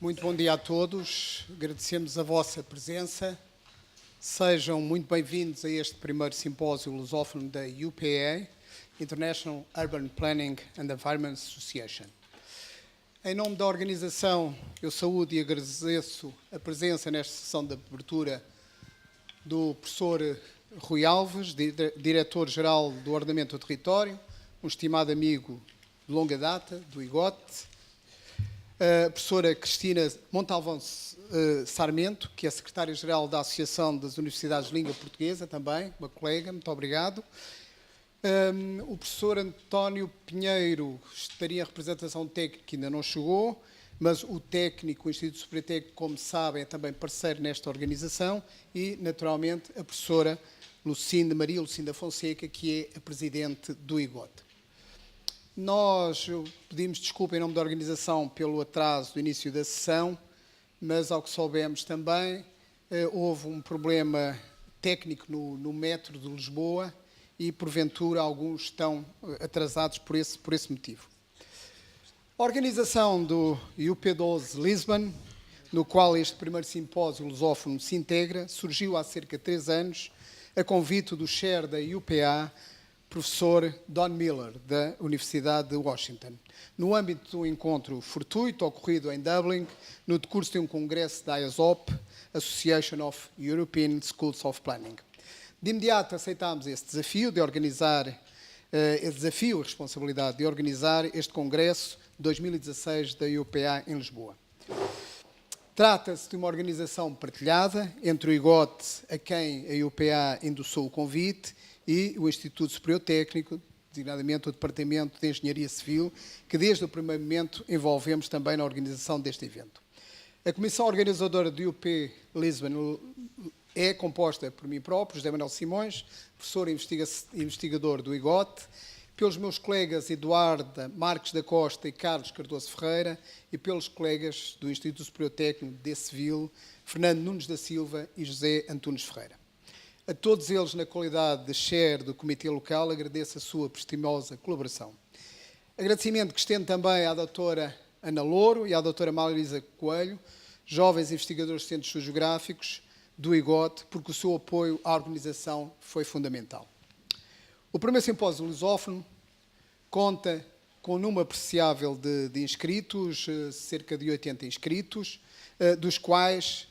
Muito bom dia a todos, agradecemos a vossa presença. Sejam muito bem-vindos a este primeiro simpósio lusófono da UPA, International Urban Planning and Environment Association. Em nome da organização, eu saúdo e agradeço a presença nesta sessão de abertura do professor Rui Alves, diretor-geral do Ordenamento do Território, um estimado amigo de longa data, do IGOT, a professora Cristina Montalvão Sarmento, que é secretária-geral da Associação das Universidades de Língua Portuguesa, também, uma colega, muito obrigado. O professor António Pinheiro estaria em representação técnica, que ainda não chegou, mas o técnico, o Instituto Superior Técnico, como sabem, é também parceiro nesta organização, e, naturalmente, a professora Maria Lucinda Fonseca, que é a presidente do IGOT. Nós pedimos desculpa em nome da organização pelo atraso do início da sessão, mas ao que soubemos também, houve um problema técnico no metro de Lisboa e, porventura, alguns estão atrasados por esse motivo. A organização do UP12 Lisbon, no qual este primeiro simpósio lusófono se integra, surgiu há cerca de 3 anos, a convite do chair da UPA, professor Don Miller, da Universidade de Washington, no âmbito de um encontro fortuito ocorrido em Dublin, no decurso de um congresso da ASOP, Association of European Schools of Planning. De imediato aceitámos esse desafio de organizar, a responsabilidade de organizar este congresso 2016 da UPA em Lisboa. Trata-se de uma organização partilhada entre o IGOT, a quem a UPA endossou o convite, e o Instituto Superior Técnico, designadamente o Departamento de Engenharia Civil, que desde o primeiro momento envolvemos também na organização deste evento. A comissão organizadora do UP Lisbon é composta por mim próprio, José Manuel Simões, professor e investigador do IGOT, pelos meus colegas Eduardo Marques da Costa e Carlos Cardoso Ferreira, e pelos colegas do Instituto Superior Técnico de Civil, Fernando Nunes da Silva e José Antunes Ferreira. A todos eles, na qualidade de chair do Comitê Local, agradeço a sua prestimosa colaboração. Agradecimento que estendo também à doutora Ana Louro e à doutora Marisa Coelho, jovens investigadores de centros geográficos do IGOT, porque o seu apoio à organização foi fundamental. O primeiro simpósio lusófono conta com um número apreciável de inscritos, cerca de 80 inscritos, dos quais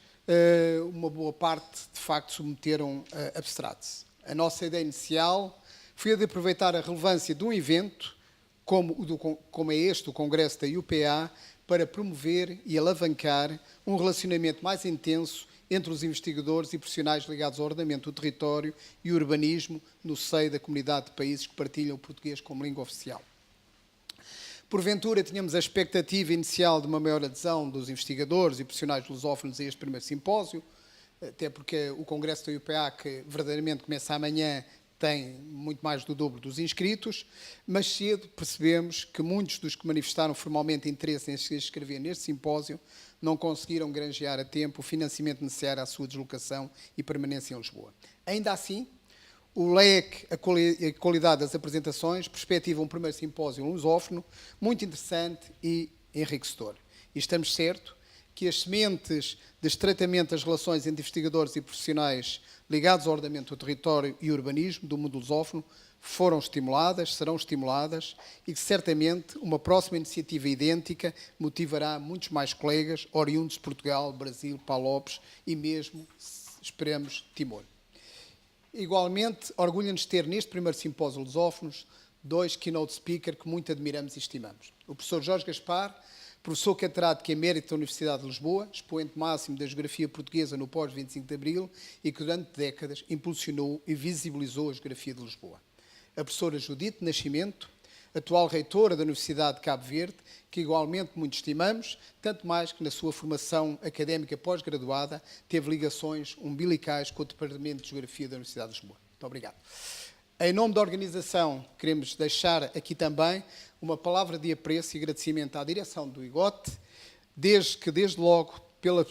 uma boa parte, de facto, submeteram abstratos. A nossa ideia inicial foi a de aproveitar a relevância de um evento, como é este, o Congresso da UPA, para promover e alavancar um relacionamento mais intenso entre os investigadores e profissionais ligados ao ordenamento do território e urbanismo no seio da comunidade de países que partilham o português como língua oficial. Porventura, tínhamos a expectativa inicial de uma maior adesão dos investigadores e profissionais lusófonos a este primeiro simpósio, até porque o Congresso da UPA, que verdadeiramente começa amanhã, tem muito mais do dobro dos inscritos, mas cedo percebemos que muitos dos que manifestaram formalmente interesse em se inscrever neste simpósio não conseguiram granjear a tempo o financiamento necessário à sua deslocação e permanência em Lisboa. Ainda assim, o leque, a qualidade das apresentações perspectiva um primeiro simpósio lusófono muito interessante e enriquecedor. E estamos certos que as sementes de estreitamento das relações entre investigadores e profissionais ligados ao ordenamento do território e urbanismo do mundo lusófono foram estimuladas, serão estimuladas, e que certamente uma próxima iniciativa idêntica motivará muitos mais colegas oriundos de Portugal, Brasil, Palopes e mesmo, esperemos, Timor. Igualmente, orgulha-nos ter neste primeiro simpósio lusófonos 2 keynote speakers que muito admiramos e estimamos. O professor Jorge Gaspar, professor catedrático emérito da Universidade de Lisboa, expoente máximo da geografia portuguesa no pós-25 de Abril e que durante décadas impulsionou e visibilizou a geografia de Lisboa. A professora Judite Nascimento, atual reitora da Universidade de Cabo Verde, que igualmente muito estimamos, tanto mais que na sua formação académica pós-graduada teve ligações umbilicais com o Departamento de Geografia da Universidade de Lisboa. Muito obrigado. Em nome da organização, queremos deixar aqui também uma palavra de apreço e agradecimento à direção do IGOT, desde logo pela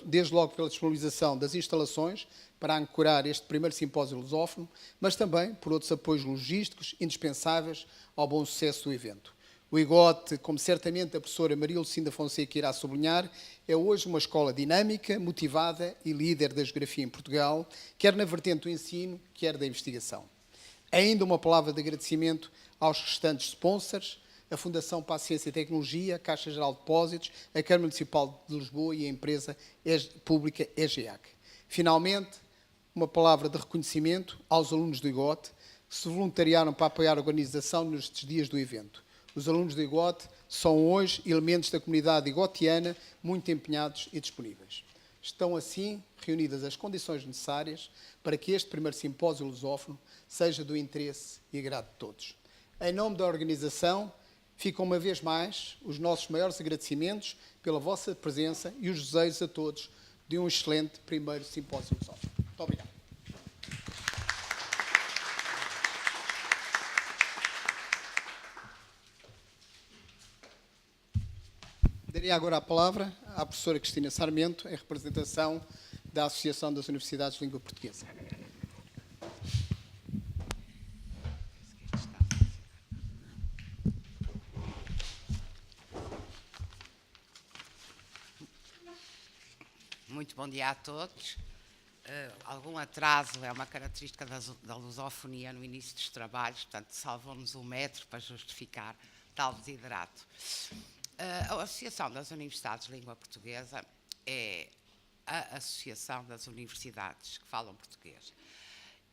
disponibilização das instalações para ancorar este primeiro simpósio lusófono, mas também por outros apoios logísticos indispensáveis ao bom sucesso do evento. O IGOT, como certamente a professora Maria Lucinda Fonseca irá sublinhar, é hoje uma escola dinâmica, motivada e líder da geografia em Portugal, quer na vertente do ensino, quer da investigação. Ainda uma palavra de agradecimento aos restantes sponsors, a Fundação para a Ciência e Tecnologia, a Caixa Geral de Depósitos, a Câmara Municipal de Lisboa e a empresa pública EGEAC. Finalmente, uma palavra de reconhecimento aos alunos do IGOT, que se voluntariaram para apoiar a organização nestes dias do evento. Os alunos do IGOT são hoje elementos da comunidade igotiana muito empenhados e disponíveis. Estão assim reunidas as condições necessárias para que este primeiro simpósio lusófono seja do interesse e agrado de todos. Em nome da organização, ficam uma vez mais os nossos maiores agradecimentos pela vossa presença e os desejos a todos de um excelente primeiro simpósio lusófono. Muito obrigado. Daria agora a palavra à professora Cristina Sarmento, em representação da Associação das Universidades de Língua Portuguesa. Muito bom dia a todos. Algum atraso é uma característica da lusofonia no início dos trabalhos, portanto, salvou-nos um metro para justificar tal desidrato. A Associação das Universidades de Língua Portuguesa é a associação das universidades que falam português.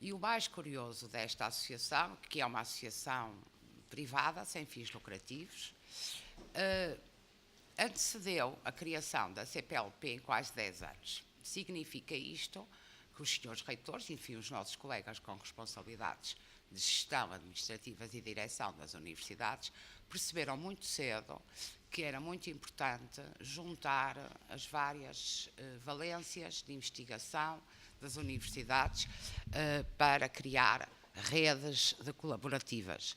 E o mais curioso desta associação, que é uma associação privada, sem fins lucrativos, antecedeu a criação da CPLP em quase 10 anos. Significa isto que os senhores reitores, enfim, os nossos colegas com responsabilidades de gestão administrativas e direção das universidades, perceberam muito cedo que era muito importante juntar as várias valências de investigação das universidades para criar redes de colaborativas.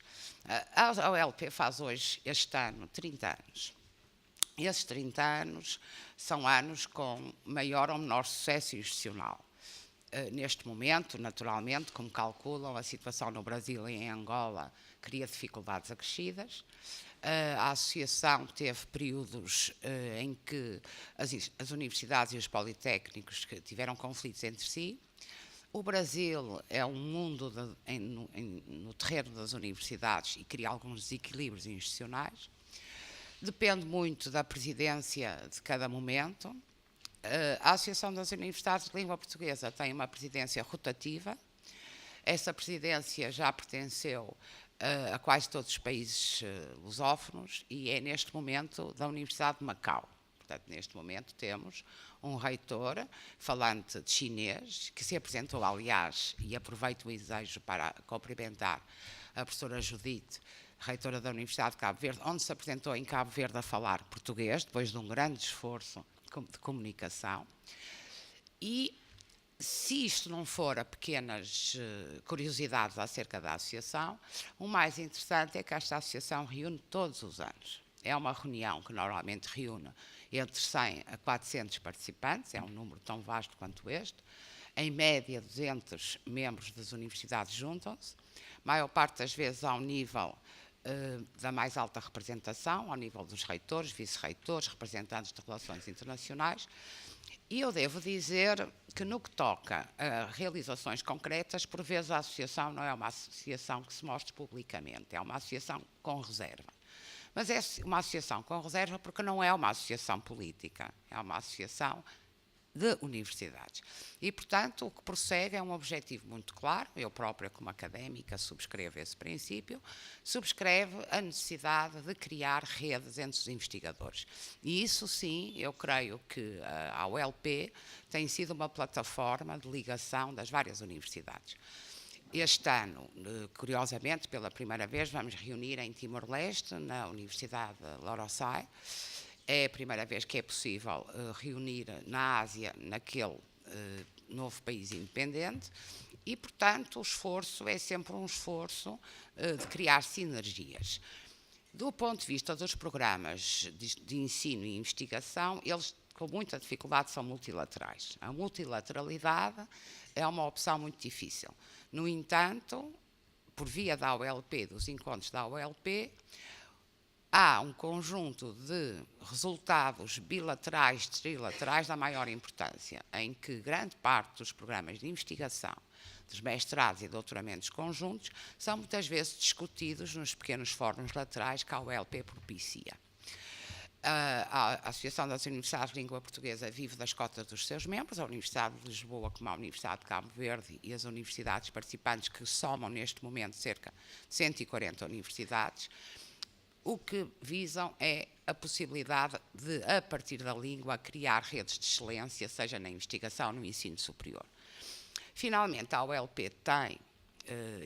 A OLP faz hoje, este ano, 30 anos. Esses 30 anos são anos com maior ou menor sucesso institucional. Neste momento, naturalmente, como calculam, a situação no Brasil e em Angola cria dificuldades acrescidas. A associação teve períodos em que as universidades e os politécnicos tiveram conflitos entre si. O Brasil é um mundo no terreno das universidades e cria alguns desequilíbrios institucionais. Depende muito da presidência de cada momento. A Associação das Universidades de Língua Portuguesa tem uma presidência rotativa. Essa presidência já pertenceu a quase todos os países lusófonos e é neste momento da Universidade de Macau. Portanto, neste momento temos um reitor falante de chinês, que se apresentou, aliás, e aproveito o ensejo para cumprimentar a professora Judite, reitora da Universidade de Cabo Verde, onde se apresentou em Cabo Verde a falar português, depois de um grande esforço de comunicação. E se isto não for a pequenas curiosidades acerca da associação, o mais interessante é que esta associação reúne todos os anos. É uma reunião que normalmente reúne entre 100 a 400 participantes, é um número tão vasto quanto este. Em média, 200 membros das universidades juntam-se, maior parte das vezes ao nível da mais alta representação, ao nível dos reitores, vice-reitores, representantes de relações internacionais. E eu devo dizer que, no que toca a realizações concretas, por vezes a associação não é uma associação que se mostre publicamente, é uma associação com reserva. Mas é uma associação com reserva porque não é uma associação política, é uma associação de universidades. E, portanto, o que prossegue é um objetivo muito claro. Eu própria, como académica, subscrevo esse princípio, subscreve a necessidade de criar redes entre os investigadores. E isso, sim, eu creio que a ULP tem sido uma plataforma de ligação das várias universidades. Este ano, curiosamente, pela primeira vez, vamos reunir em Timor-Leste, na Universidade de Loroçai. É a primeira vez que é possível reunir na Ásia, naquele novo país independente, e, portanto, o esforço é sempre um esforço de criar sinergias. Do ponto de vista dos programas de ensino e investigação, eles, com muita dificuldade, são multilaterais. A multilateralidade é uma opção muito difícil. No entanto, por via da OLP, dos encontros da OLP, há um conjunto de resultados bilaterais, trilaterais da maior importância, em que grande parte dos programas de investigação, dos mestrados e doutoramentos conjuntos, são muitas vezes discutidos nos pequenos fóruns laterais que a ULP propicia. A Associação das Universidades de Língua Portuguesa vive das cotas dos seus membros, a Universidade de Lisboa, como a Universidade de Cabo Verde e as universidades participantes, que somam neste momento cerca de 140 universidades, o que visam é a possibilidade de, a partir da língua, criar redes de excelência, seja na investigação ou no ensino superior. Finalmente, a ULP tem,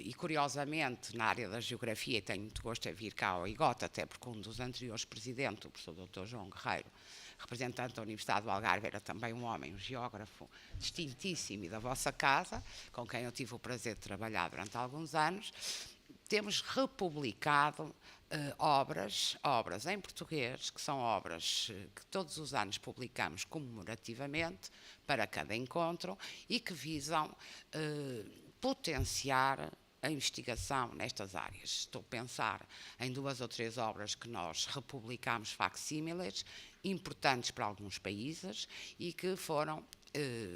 e curiosamente, na área da geografia, e tenho muito gosto em vir cá ao IGOT, até porque um dos anteriores presidentes, o professor Dr. João Guerreiro, representante da Universidade do Algarve, era também um homem, um geógrafo distintíssimo e da vossa casa, com quem eu tive o prazer de trabalhar durante alguns anos. Temos republicado obras em português, que são obras que todos os anos publicamos comemorativamente para cada encontro e que visam potenciar a investigação nestas áreas. Estou a pensar em 2 ou 3 obras que nós republicamos facsímiles, importantes para alguns países e que foram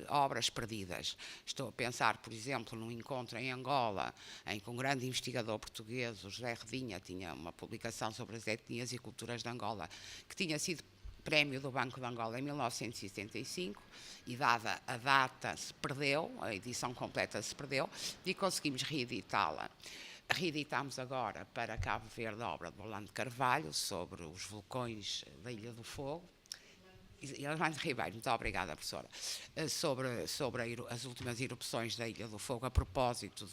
obras perdidas. Estou a pensar, por exemplo, num encontro em Angola, em que um grande investigador português, o José Redinha, tinha uma publicação sobre as etnias e culturas de Angola, que tinha sido prémio do Banco de Angola em 1975, e dada a data se perdeu, a edição completa se perdeu, e conseguimos reeditá-la. Reeditámos agora para Cabo Verde a obra de Orlando Carvalho sobre os vulcões da Ilha do Fogo, e Armando Ribeiro, muito obrigada, professora, sobre as últimas erupções da Ilha do Fogo, a propósito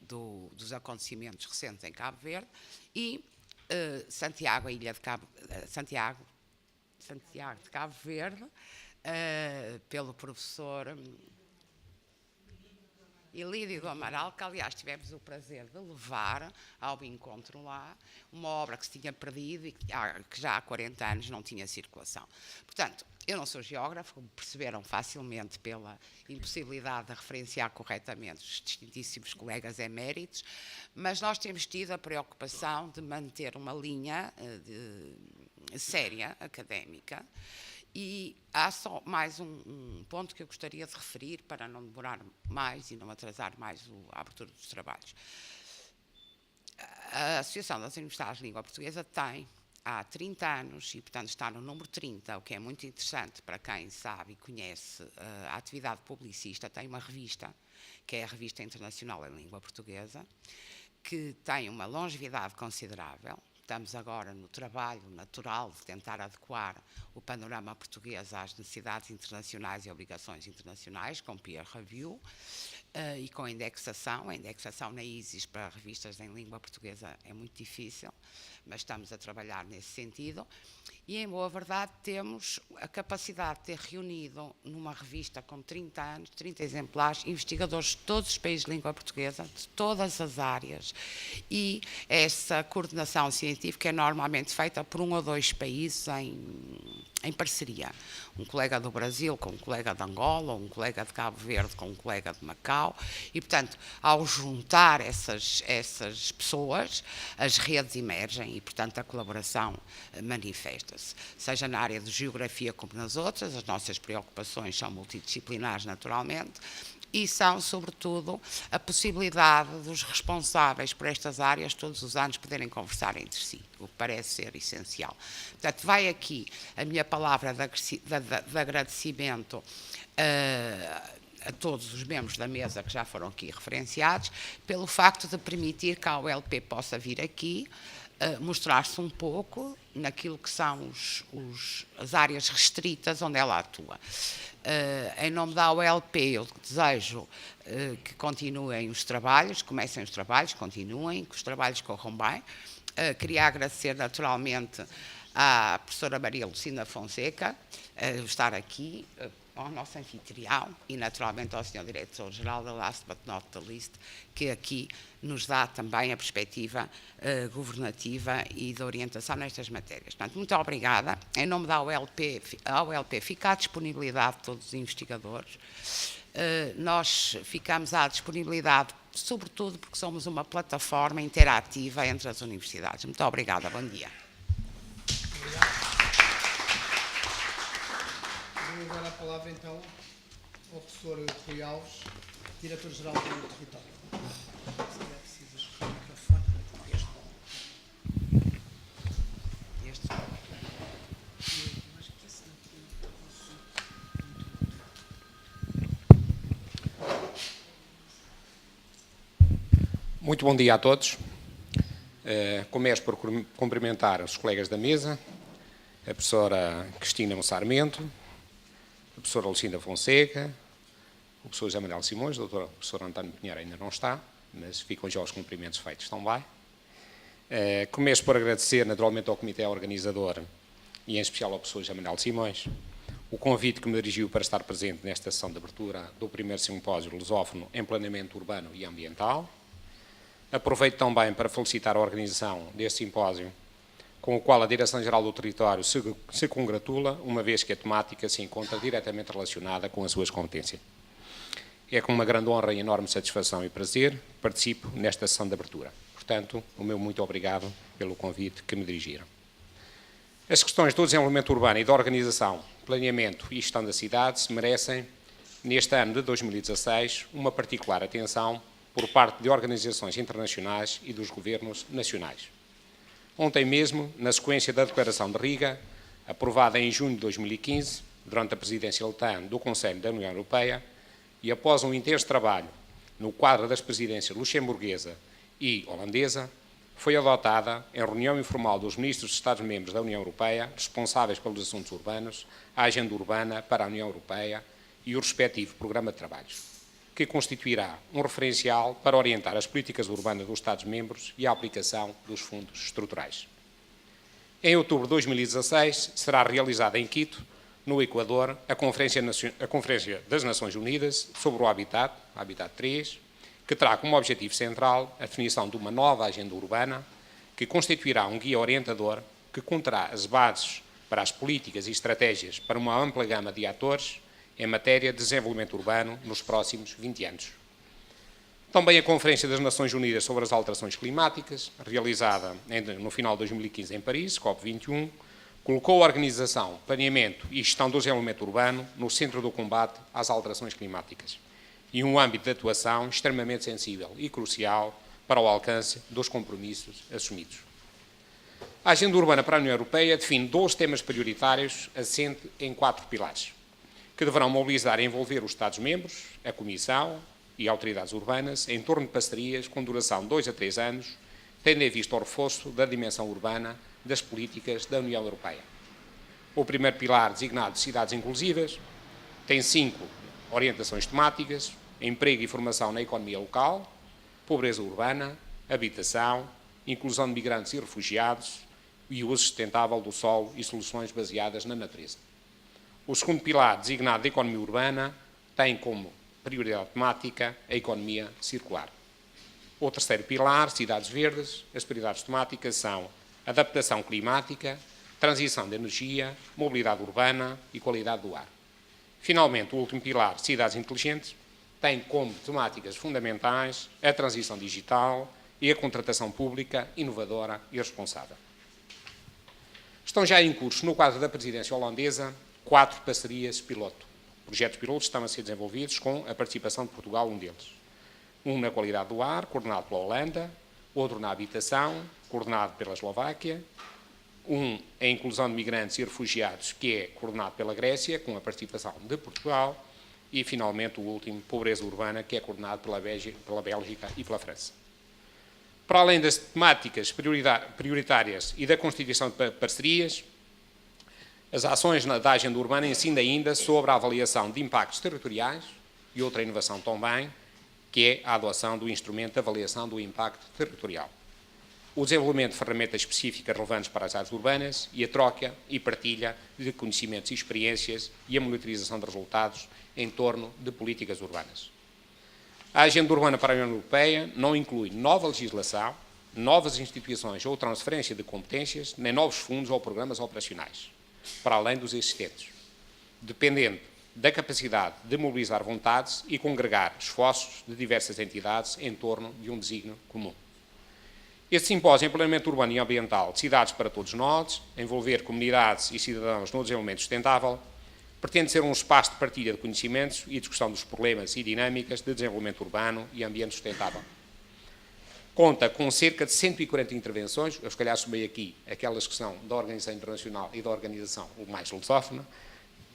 dos acontecimentos recentes em Cabo Verde, e Santiago, a ilha de Santiago de Cabo Verde, pelo professor Ilídio do Amaral, que aliás tivemos o prazer de levar ao encontro lá, uma obra que se tinha perdido e que já há 40 anos não tinha circulação. Portanto, eu não sou geógrafo, como perceberam facilmente pela impossibilidade de referenciar corretamente os distintíssimos colegas eméritos, mas nós temos tido a preocupação de manter uma linha séria, académica. E há só mais um ponto que eu gostaria de referir, para não demorar mais e não atrasar mais a abertura dos trabalhos. A Associação das Universidades de Língua Portuguesa tem há 30 anos, e portanto está no número 30, o que é muito interessante para quem sabe e conhece a atividade publicista, tem uma revista, que é a Revista Internacional em Língua Portuguesa, que tem uma longevidade considerável. Estamos agora no trabalho natural de tentar adequar o panorama português às necessidades internacionais e obrigações internacionais, com peer review e com indexação. A indexação na ISIS para revistas em língua portuguesa é muito difícil, mas estamos a trabalhar nesse sentido. E, em boa verdade, temos a capacidade de ter reunido numa revista com 30 anos, 30 exemplares, investigadores de todos os países de língua portuguesa, de todas as áreas, e essa coordenação científica é normalmente feita por 1 ou 2 países em parceria. Um colega do Brasil com um colega de Angola, um colega de Cabo Verde com um colega de Macau, e, portanto, ao juntar essas pessoas, as redes emergem e, portanto, a colaboração manifesta-se. Seja na área de geografia como nas outras, as nossas preocupações são multidisciplinares, naturalmente, e são, sobretudo, a possibilidade dos responsáveis por estas áreas todos os anos poderem conversar entre si, o que parece ser essencial. Portanto, vai aqui a minha palavra de agradecimento a todos os membros da mesa que já foram aqui referenciados, pelo facto de permitir que a ULP possa vir aqui mostrar-se um pouco naquilo que são as áreas restritas onde ela atua. Em nome da ULP, eu desejo que continuem os trabalhos, comecem os trabalhos, continuem, que os trabalhos corram bem. Queria agradecer naturalmente à professora Maria Lucinda Fonseca estar aqui, ao nosso anfitrião e naturalmente ao Sr. Diretor-Geral da Last But Not the Least, que aqui nos dá também a perspectiva governativa e de orientação nestas matérias. Portanto, muito obrigada. Em nome da ULP, a ULP fica à disponibilidade de todos os investigadores. Nós ficamos à disponibilidade, sobretudo porque somos uma plataforma interativa entre as universidades. Muito obrigada. Bom dia. agora a palavra, então, ao professor Rui Alves, diretor-geral do território. Se calhar precisas do microfone. Este. Muito bom dia a todos. Começo por cumprimentar os colegas da mesa, a professora Cristina Sarmento, a professora Lucinda Fonseca, o professor José Manuel Simões, o professor António Pinheiro ainda não está, mas ficam já os cumprimentos feitos também. Começo por agradecer naturalmente ao Comitê Organizador e em especial ao professor José Manuel Simões o convite que me dirigiu para estar presente nesta sessão de abertura do primeiro simpósio lusófono em planeamento urbano e ambiental. Aproveito também para felicitar a organização deste simpósio, com o qual a Direção-Geral do Território se congratula, uma vez que a temática se encontra diretamente relacionada com as suas competências. É com uma grande honra e enorme satisfação e prazer que participo nesta sessão de abertura. Portanto, o meu muito obrigado pelo convite que me dirigiram. As questões do desenvolvimento urbano e da organização, planeamento e gestão da cidade merecem, neste ano de 2016, uma particular atenção por parte de organizações internacionais e dos governos nacionais. Ontem mesmo, na sequência da Declaração de Riga, aprovada em junho de 2015, durante a presidência letã do Conselho da União Europeia, e após um intenso trabalho no quadro das presidências luxemburguesa e holandesa, foi adotada, em reunião informal dos ministros de Estados-membros da União Europeia, responsáveis pelos assuntos urbanos, a Agenda Urbana para a União Europeia e o respectivo Programa de Trabalhos, que constituirá um referencial para orientar as políticas urbanas dos Estados-membros e a aplicação dos fundos estruturais. Em outubro de 2016, será realizada em Quito, no Equador, a Conferência das Nações Unidas sobre o Habitat, Habitat 3, que terá como objetivo central a definição de uma nova agenda urbana que constituirá um guia orientador que conterá as bases para as políticas e estratégias para uma ampla gama de atores em matéria de desenvolvimento urbano nos próximos 20 anos. Também a Conferência das Nações Unidas sobre as Alterações Climáticas, realizada no final de 2015 em Paris, COP21, colocou a organização, planeamento e gestão do desenvolvimento urbano no centro do combate às alterações climáticas e um âmbito de atuação extremamente sensível e crucial para o alcance dos compromissos assumidos. A Agenda Urbana para a União Europeia define 12 temas prioritários assente em 4 pilares, que deverão mobilizar e envolver os Estados-membros, a Comissão e autoridades urbanas em torno de parcerias com duração de 2 a 3 anos, tendo em vista o reforço da dimensão urbana das políticas da União Europeia. O primeiro pilar, designado Cidades Inclusivas, tem 5 orientações temáticas: emprego e formação na economia local, pobreza urbana, habitação, inclusão de migrantes e refugiados e uso sustentável do solo e soluções baseadas na natureza. O segundo pilar, designado de economia urbana, tem como prioridade temática a economia circular. O terceiro pilar, cidades verdes, as prioridades temáticas são adaptação climática, transição de energia, mobilidade urbana e qualidade do ar. Finalmente, o último pilar, cidades inteligentes, tem como temáticas fundamentais a transição digital e a contratação pública inovadora e responsável. Estão já em curso, no quadro da presidência holandesa, 4 parcerias piloto. Projetos pilotos estão a ser desenvolvidos com a participação de Portugal, um deles. Um na qualidade do ar, coordenado pela Holanda, outro na habitação, coordenado pela Eslováquia, um em inclusão de migrantes e refugiados, que é coordenado pela Grécia, com a participação de Portugal, e, finalmente, o último, pobreza urbana, que é coordenado pela Bélgica e pela França. Para além das temáticas prioritárias e da constituição de parcerias, as ações da agenda urbana incidem ainda sobre a avaliação de impactos territoriais e outra inovação também, que é a adoção do instrumento de avaliação do impacto territorial, o desenvolvimento de ferramentas específicas relevantes para as áreas urbanas e a troca e partilha de conhecimentos e experiências e a monitorização de resultados em torno de políticas urbanas. A Agenda Urbana para a União Europeia não inclui nova legislação, novas instituições ou transferência de competências, nem novos fundos ou programas operacionais, para além dos existentes, dependendo da capacidade de mobilizar vontades e congregar esforços de diversas entidades em torno de um desígnio comum. Este simpósio em planeamento urbano e ambiental de cidades para todos nós, envolver comunidades e cidadãos no desenvolvimento sustentável, Pretende ser um espaço de partilha de conhecimentos e discussão dos problemas e dinâmicas de desenvolvimento urbano e ambiente sustentável. Conta com cerca de 140 intervenções, eu se calhar somei aqui aquelas que são da Organização Internacional e da Organização o mais lusófona,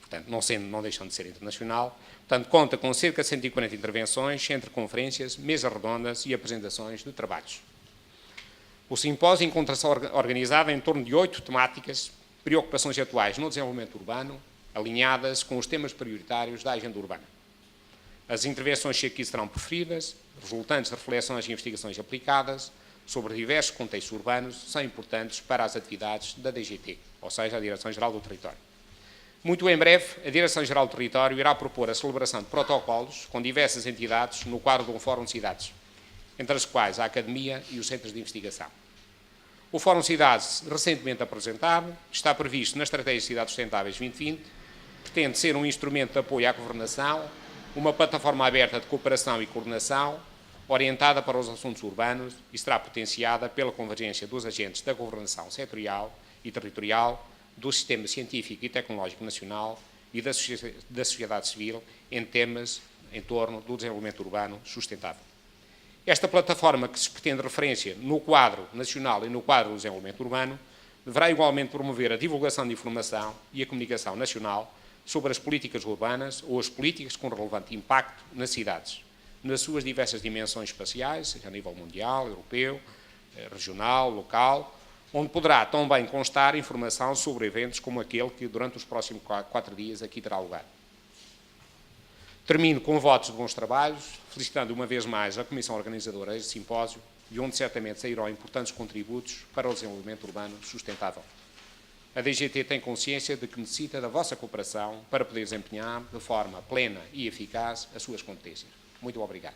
portanto, não deixam de ser internacional. Portanto, conta com cerca de 140 intervenções, entre conferências, mesas redondas e apresentações de trabalhos. O simpósio encontra-se organizado em torno de 8 temáticas, preocupações atuais no desenvolvimento urbano, alinhadas com os temas prioritários da agenda urbana. As intervenções que aqui serão preferidas, resultantes de reflexões e investigações aplicadas sobre diversos contextos urbanos, são importantes para as atividades da DGT, ou seja, a Direção-Geral do Território. Muito em breve, a Direção-Geral do Território irá propor a celebração de protocolos com diversas entidades no quadro de um Fórum de Cidades, entre as quais a Academia e os Centros de Investigação. O Fórum de Cidades, recentemente apresentado, está previsto na Estratégia de Cidades Sustentáveis 2020, pretende ser um instrumento de apoio à governação, uma plataforma aberta de cooperação e coordenação, orientada para os assuntos urbanos e será potenciada pela convergência dos agentes da governação setorial e territorial, do sistema científico e tecnológico nacional e da sociedade civil em temas em torno do desenvolvimento urbano sustentável. Esta plataforma, que se pretende referência no quadro nacional e no quadro do desenvolvimento urbano, deverá igualmente promover a divulgação de informação e a comunicação nacional sobre as políticas urbanas ou as políticas com relevante impacto nas cidades, nas suas diversas dimensões espaciais, seja a nível mundial, europeu, regional, local, onde poderá também constar informação sobre eventos como aquele que durante os próximos 4 dias aqui terá lugar. Termino com votos de bons trabalhos, felicitando uma vez mais a Comissão Organizadora deste simpósio, de onde certamente sairão importantes contributos para o desenvolvimento urbano sustentável. A DGT tem consciência de que necessita da vossa cooperação para poder desempenhar de forma plena e eficaz as suas competências. Muito obrigado.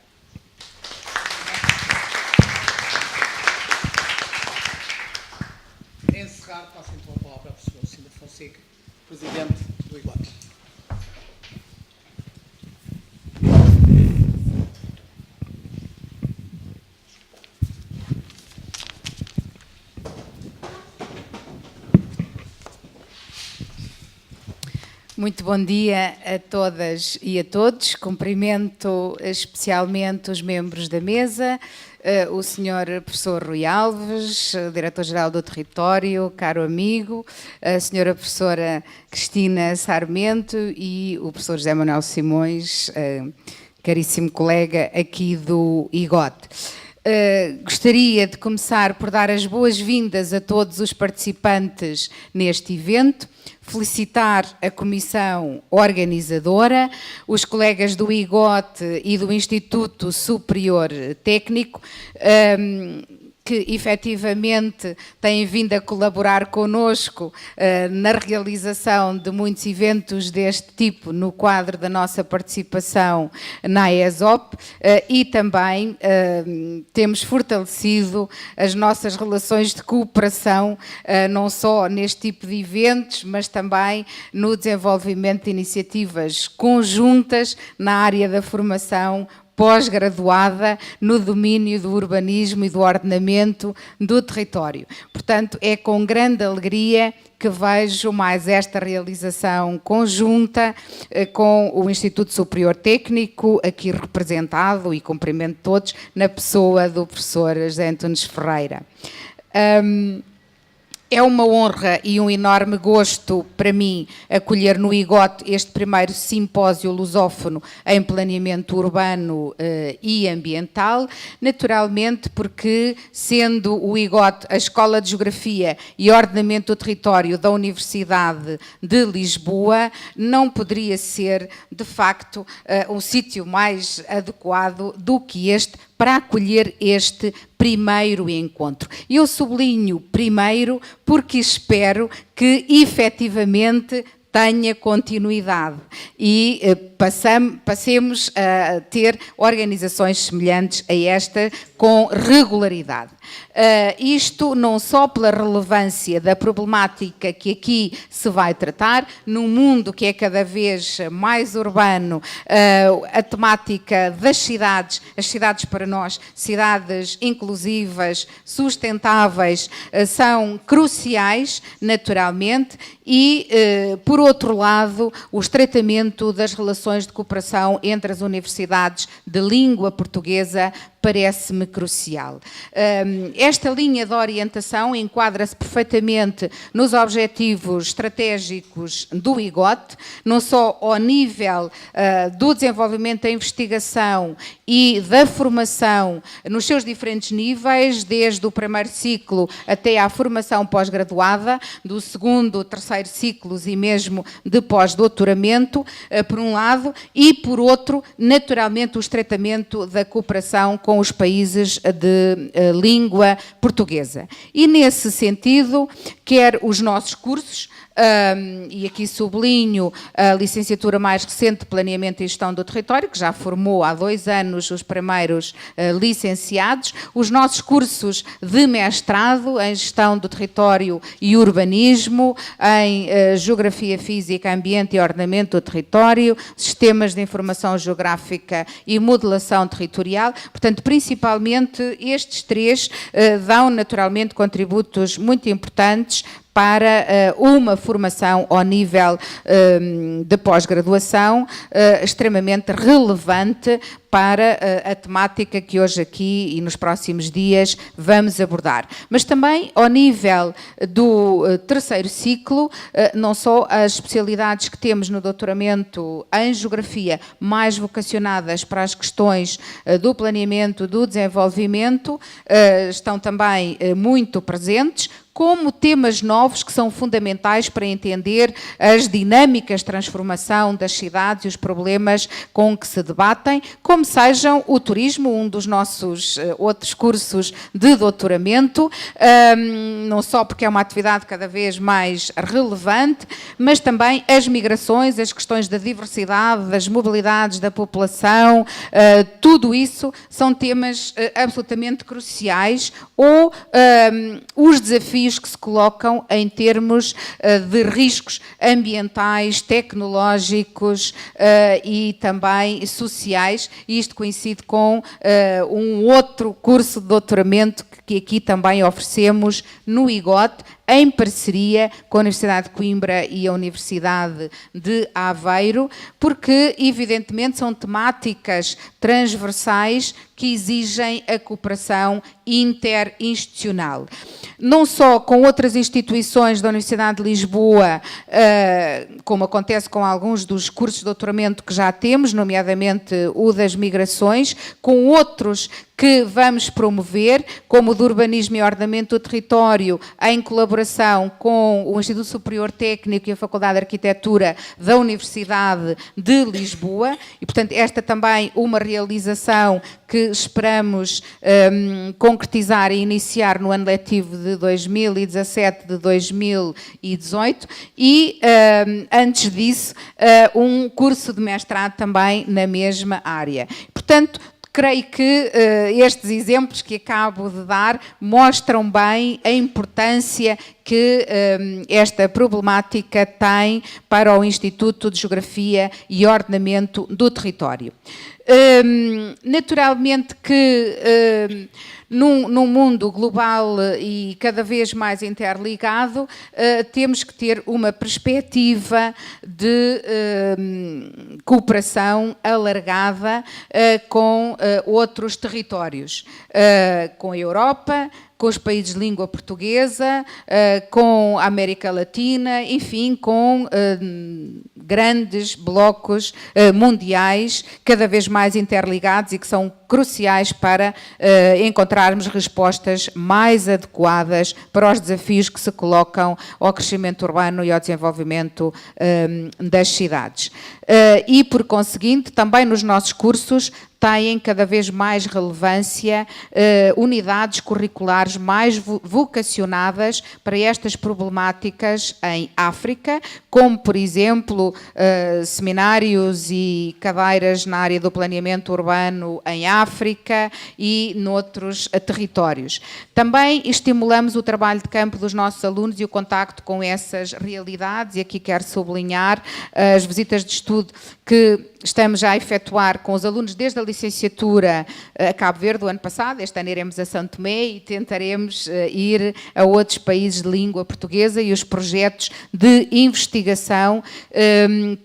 Para encerrar, passo então a palavra ao professor Lucinda Fonseca, Presidente do IGOT. Muito bom dia a todas e a todos. Cumprimento especialmente os membros da mesa, o Sr. Professor Rui Alves, Diretor-Geral do Território, caro amigo, a Sra. Professora Cristina Sarmento e o Professor José Manuel Simões, caríssimo colega aqui do IGOT. Gostaria de começar por dar as boas-vindas a todos os participantes neste evento, felicitar a comissão organizadora, os colegas do IGOT e do Instituto Superior Técnico, que efetivamente têm vindo a colaborar connosco na realização de muitos eventos deste tipo no quadro da nossa participação na ESOP e também temos fortalecido as nossas relações de cooperação não só neste tipo de eventos, mas também no desenvolvimento de iniciativas conjuntas na área da formação pós-graduada no domínio do urbanismo e do ordenamento do território. Portanto, é com grande alegria que vejo mais esta realização conjunta com o Instituto Superior Técnico, aqui representado, e cumprimento todos, na pessoa do professor José Antunes Ferreira. É uma honra e um enorme gosto para mim acolher no IGOT este primeiro simpósio lusófono em planeamento urbano e ambiental, naturalmente porque, sendo o IGOT a Escola de Geografia e Ordenamento do Território da Universidade de Lisboa, não poderia ser, de facto, um sítio mais adequado do que este para acolher este primeiro encontro. Eu sublinho primeiro porque espero que efetivamente tenha continuidade e passemos a ter organizações semelhantes a esta com regularidade. Isto não só pela relevância da problemática que aqui se vai tratar, num mundo que é cada vez mais urbano, a temática das cidades, as cidades para nós, cidades inclusivas, sustentáveis, são cruciais, naturalmente, e, por outro lado, o estreitamento das relações de cooperação entre as universidades de língua portuguesa parece-me crucial. Esta linha de orientação enquadra-se perfeitamente nos objetivos estratégicos do IGOT, não só ao nível do desenvolvimento da investigação e da formação nos seus diferentes níveis, desde o primeiro ciclo até à formação pós-graduada, do segundo, terceiro ciclos e mesmo de pós-doutoramento, por um lado, e por outro, naturalmente, o estreitamento da cooperação com os países de língua portuguesa. E nesse sentido, quer os nossos cursos, e aqui sublinho a licenciatura mais recente de Planeamento e Gestão do Território, que já formou há 2 anos os primeiros licenciados, os nossos cursos de mestrado em Gestão do Território e Urbanismo, em Geografia Física, Ambiente e Ordenamento do Território, Sistemas de Informação Geográfica e Modelação Territorial. Portanto, principalmente estes 3 dão naturalmente contributos muito importantes para uma formação ao nível de pós-graduação extremamente relevante para a temática que hoje aqui e nos próximos dias vamos abordar. Mas também ao nível do terceiro ciclo, não só as especialidades que temos no doutoramento em Geografia, mais vocacionadas para as questões do planeamento, do desenvolvimento, estão também muito presentes, como temas novos que são fundamentais para entender as dinâmicas de transformação das cidades e os problemas com que se debatem, como sejam o turismo, um dos nossos outros cursos de doutoramento, não só porque é uma atividade cada vez mais relevante, mas também as migrações, as questões da diversidade, das mobilidades da população, tudo isso são temas absolutamente cruciais, ou os desafios que se colocam em termos de riscos ambientais, tecnológicos e também sociais, e isto coincide com um outro curso de doutoramento que aqui também oferecemos no IGOT, em parceria com a Universidade de Coimbra e a Universidade de Aveiro, porque, evidentemente, são temáticas transversais que exigem a cooperação interinstitucional. Não só com outras instituições da Universidade de Lisboa, como acontece com alguns dos cursos de doutoramento que já temos, nomeadamente o das migrações, com outros que vamos promover, como o do Urbanismo e Ordenamento do Território, em colaboração com o Instituto Superior Técnico e a Faculdade de Arquitetura da Universidade de Lisboa, e, portanto, esta também uma realização que esperamos concretizar e iniciar no ano letivo de 2017 de 2018, e, antes disso, um curso de mestrado também na mesma área. Portanto, creio que estes exemplos que acabo de dar mostram bem a importância que esta problemática tem para o Instituto de Geografia e Ordenamento do Território. Naturalmente que num mundo global e cada vez mais interligado, temos que ter uma perspectiva de cooperação alargada com outros territórios, com a Europa, com os países de língua portuguesa, com a América Latina, enfim, com grandes blocos mundiais, cada vez mais interligados e que são cruciais para encontrarmos respostas mais adequadas para os desafios que se colocam ao crescimento urbano e ao desenvolvimento das cidades. E, por conseguinte, também nos nossos cursos têm cada vez mais relevância unidades curriculares mais vocacionadas para estas problemáticas em África, como, por exemplo, seminários e cadeiras na área do planeamento urbano em África e noutros territórios. Também estimulamos o trabalho de campo dos nossos alunos e o contacto com essas realidades, e aqui quero sublinhar as visitas de estudo que estamos já a efetuar com os alunos desde a licenciatura a Cabo Verde do ano passado. Este ano iremos a São Tomé e tentaremos ir a outros países de língua portuguesa, e os projetos de investigação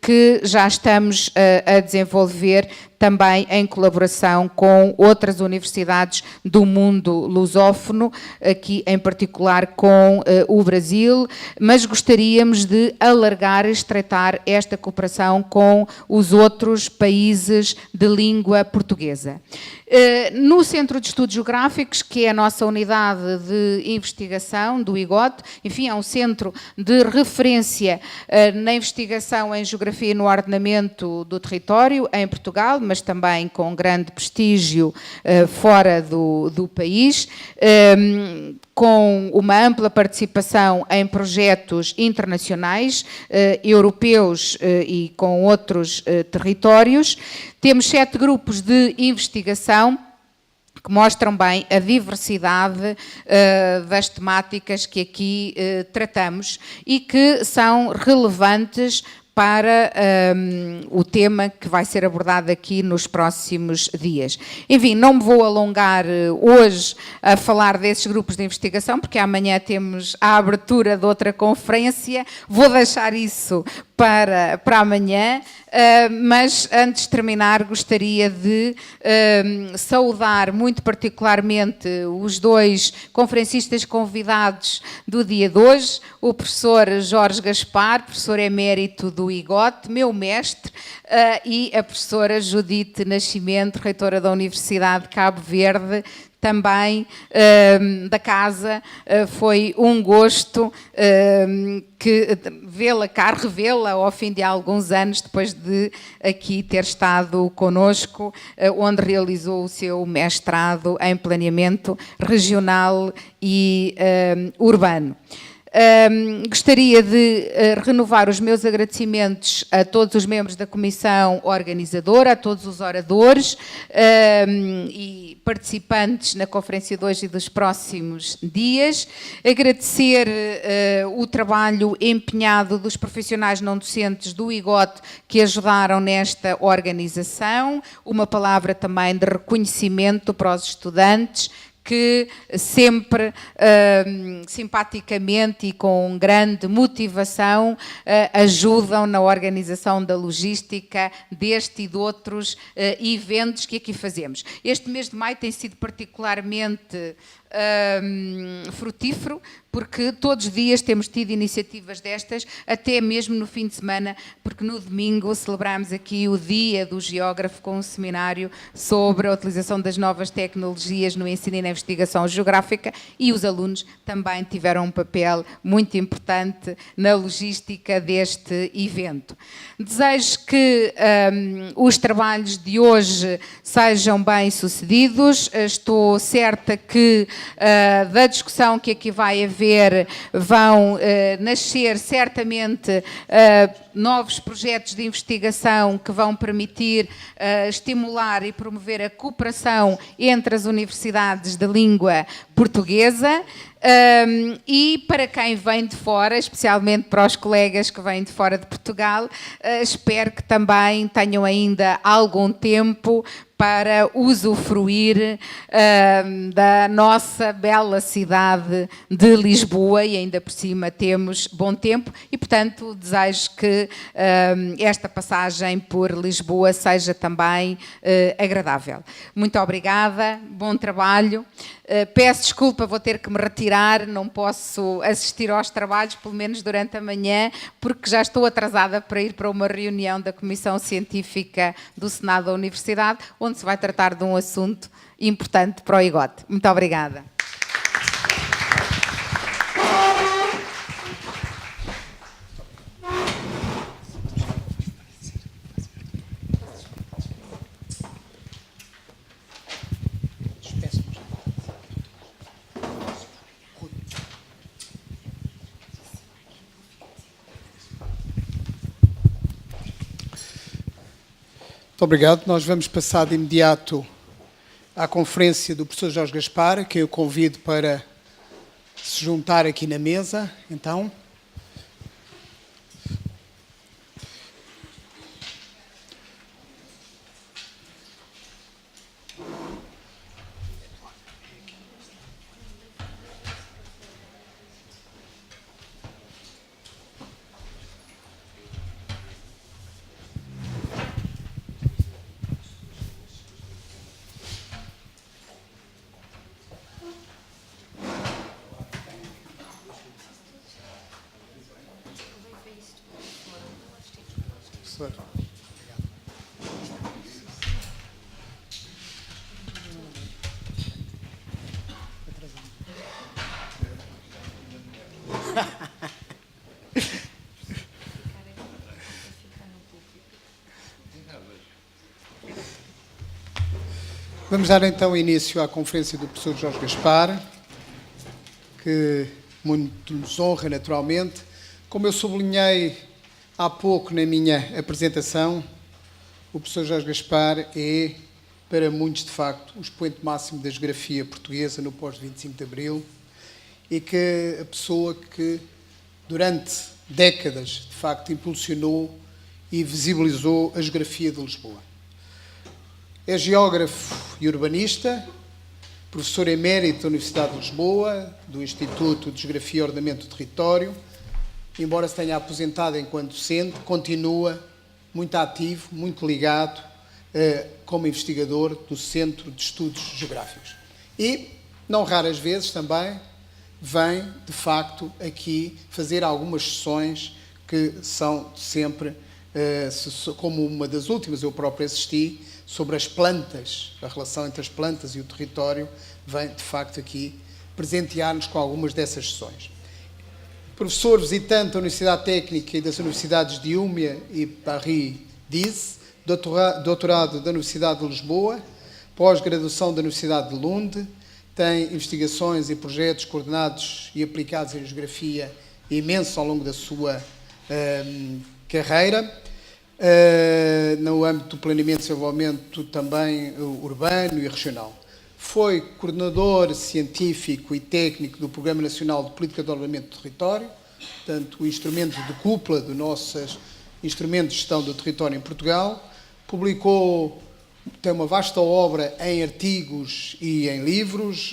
que já estamos a desenvolver também em colaboração com outras universidades do mundo lusófono, aqui em particular com o Brasil, mas gostaríamos de alargar e estreitar esta cooperação com os outros países de língua portuguesa. No Centro de Estudos Geográficos, que é a nossa unidade de investigação do IGOT, enfim, é um centro de referência na investigação em geografia e no ordenamento do território em Portugal, mas também com grande prestígio fora do país, com uma ampla participação em projetos internacionais, europeus e com outros territórios. Temos 7 grupos de investigação que mostram bem a diversidade das temáticas que aqui tratamos e que são relevantes para o tema que vai ser abordado aqui nos próximos dias. Enfim, não me vou alongar hoje a falar desses grupos de investigação, porque amanhã temos a abertura de outra conferência, vou deixar isso para amanhã, mas antes de terminar gostaria de saudar muito particularmente os 2 conferencistas convidados do dia de hoje, o professor Jorge Gaspar, professor emérito do IGOT, meu mestre, e a professora Judite Nascimento, reitora da Universidade de Cabo Verde, também da casa. Foi um gosto revê-la ao fim de alguns anos, depois de aqui ter estado connosco, onde realizou o seu mestrado em planeamento regional e urbano. Gostaria de renovar os meus agradecimentos a todos os membros da comissão organizadora, a todos os oradores e participantes na conferência de hoje e dos próximos dias. Agradecer o trabalho empenhado dos profissionais não docentes do IGOT que ajudaram nesta organização. Uma palavra também de reconhecimento para os estudantes que sempre simpaticamente e com grande motivação ajudam na organização da logística deste e de outros eventos que aqui fazemos. Este mês de maio tem sido particularmente frutífero, porque todos os dias temos tido iniciativas destas, até mesmo no fim de semana, porque no domingo celebramos aqui o Dia do Geógrafo com um seminário sobre a utilização das novas tecnologias no ensino e na investigação geográfica, e os alunos também tiveram um papel muito importante na logística deste evento. Desejo que os trabalhos de hoje sejam bem-sucedidos. Estou certa que da discussão que aqui vai haver vão nascer certamente novos projetos de investigação que vão permitir estimular e promover a cooperação entre as universidades de língua portuguesa. E para quem vem de fora, especialmente para os colegas que vêm de fora de Portugal, espero que também tenham ainda algum tempo para usufruir da nossa bela cidade de Lisboa, e ainda por cima temos bom tempo e, portanto, desejo que esta passagem por Lisboa seja também agradável. Muito obrigada, bom trabalho. Peço desculpa, vou ter que me retirar, não posso assistir aos trabalhos, pelo menos durante a manhã, porque já estou atrasada para ir para uma reunião da Comissão Científica do Senado da Universidade, onde se vai tratar de um assunto importante para o IGOT. Muito obrigada. Muito obrigado. Nós vamos passar de imediato à conferência do professor Jorge Gaspar, que eu convido para se juntar aqui na mesa. Então. Vamos dar então início à conferência do professor Jorge Gaspar, que muito nos honra naturalmente. Como eu sublinhei há pouco na minha apresentação, o professor Jorge Gaspar é, para muitos de facto, o expoente máximo da geografia portuguesa no pós-25 de Abril e que a pessoa que durante décadas de facto impulsionou e visibilizou a geografia de Lisboa. É geógrafo e urbanista, professor emérito da Universidade de Lisboa, do Instituto de Geografia e Ordenamento do Território. Embora se tenha aposentado enquanto docente, continua muito ativo, muito ligado como investigador do Centro de Estudos Geográficos. E, não raras vezes também, vem, de facto, aqui fazer algumas sessões que são sempre, como uma das últimas eu próprio assisti, sobre as plantas, a relação entre as plantas e o território, vem, de facto, aqui presentear-nos com algumas dessas sessões. Professor visitante da Universidade Técnica e das Universidades de Úmea e Paris-Diz, doutorado da Universidade de Lisboa, pós-graduação da Universidade de Lund, tem investigações e projetos coordenados e aplicados em geografia imensos ao longo da sua carreira. No âmbito do planeamento e desenvolvimento também urbano e regional. Foi coordenador científico e técnico do Programa Nacional de Política de Ordenamento do Território, portanto, o instrumento de cúpula do nosso instrumento de gestão do território em Portugal. Tem uma vasta obra em artigos e em livros,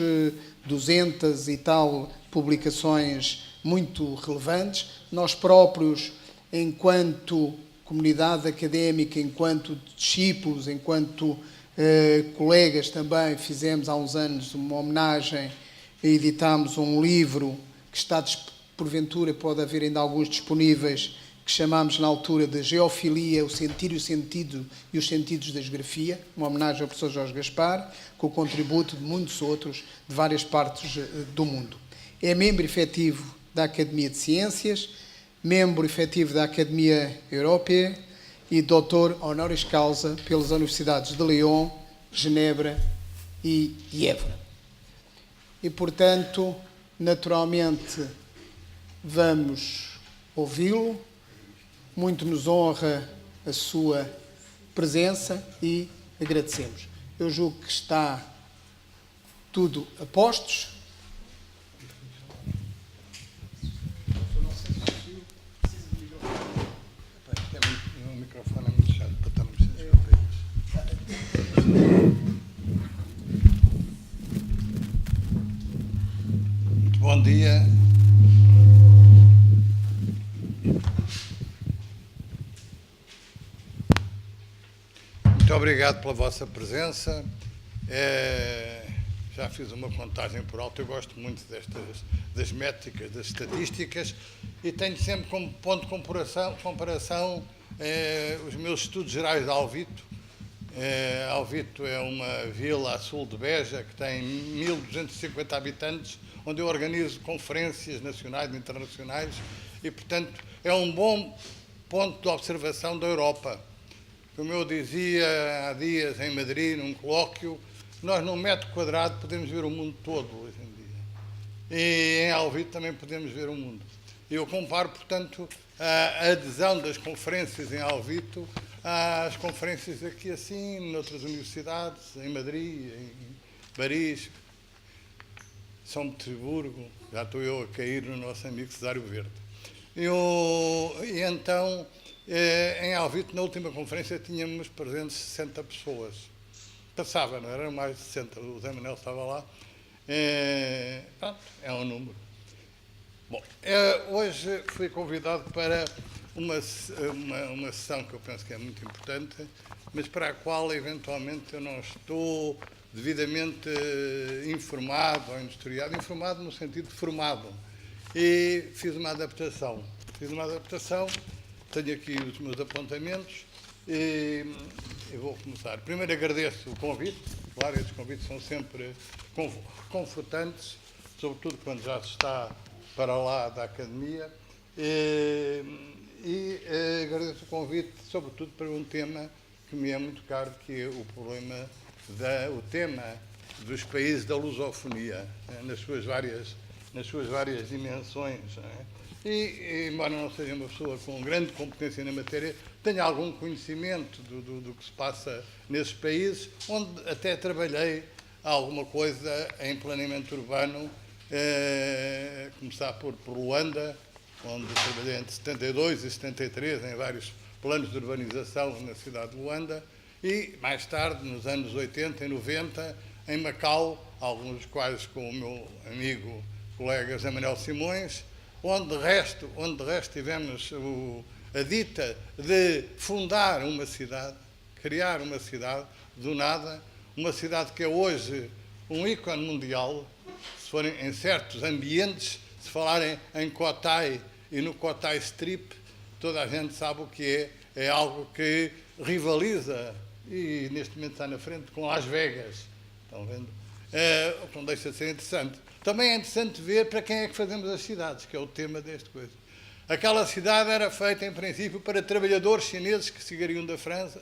200 e tal publicações muito relevantes. Nós próprios, enquanto comunidade académica, enquanto discípulos, enquanto colegas também, fizemos há uns anos uma homenagem e editámos um livro que está, porventura, pode haver ainda alguns disponíveis, que chamámos na altura de Geofilia, o sentir e o sentido e os sentidos da geografia, uma homenagem ao professor Jorge Gaspar, com o contributo de muitos outros de várias partes do mundo. É membro efetivo da Academia de Ciências, membro efetivo da Academia Europeia e doutor honoris causa pelas Universidades de Lyon, Genebra e Évora. E, portanto, naturalmente, vamos ouvi-lo. Muito nos honra a sua presença e agradecemos. Eu julgo que está tudo a postos. Muito bom dia. Muito obrigado pela vossa presença. Já fiz uma contagem por alto, eu gosto muito das métricas, das estatísticas, e tenho sempre como ponto de comparação os meus estudos gerais de Alvito. Alvito é uma vila a sul de Beja que tem 1.250 habitantes, onde eu organizo conferências nacionais e internacionais e, portanto, é um bom ponto de observação da Europa. Como eu dizia há dias em Madrid, num colóquio, nós num metro quadrado podemos ver o mundo todo hoje em dia. E em Alvito também podemos ver o mundo. Eu comparo, portanto, a adesão das conferências em Alvito às conferências aqui assim, noutras universidades, em Madrid, em Paris, São Petersburgo, já estou eu a cair no nosso amigo Cesário Verde. E então, em Alvito, na última conferência, tínhamos presentes 60 pessoas. Passava, não eram mais de 60, o Zé Manuel estava lá. Pronto, é um número. Bom, hoje fui convidado para uma sessão que eu penso que é muito importante, mas para a qual, eventualmente, eu não estou devidamente informado ou instruído, informado no sentido de formado. E fiz uma adaptação. Tenho aqui os meus apontamentos e eu vou começar. Primeiro agradeço o convite, claro, estes convites são sempre confortantes, sobretudo quando já se está para lá da academia, e agradeço o convite, sobretudo para um tema que me é muito caro, que é o problema, o tema dos países da lusofonia, nas suas várias dimensões. Não é? E, embora não seja uma pessoa com grande competência na matéria, tenho algum conhecimento do que se passa nesses países, onde até trabalhei alguma coisa em planeamento urbano, começar por Luanda, onde trabalhei entre 72 e 73 em vários planos de urbanização na cidade de Luanda, e mais tarde, nos anos 80 e 90, em Macau, alguns dos quais com o meu amigo, colega José Manuel Simões, onde de resto tivemos a dita de fundar uma cidade, criar uma cidade do nada, uma cidade que é hoje um ícone mundial. Se forem em certos ambientes, se falarem em Cotai e no Cotai Strip, toda a gente sabe o que é algo que rivaliza, e neste momento está na frente, com Las Vegas. Estão vendo? O que não deixa de ser interessante. Também é interessante ver para quem é que fazemos as cidades, que é o tema desta coisa. Aquela cidade era feita, em princípio, para trabalhadores chineses que chegariam da França,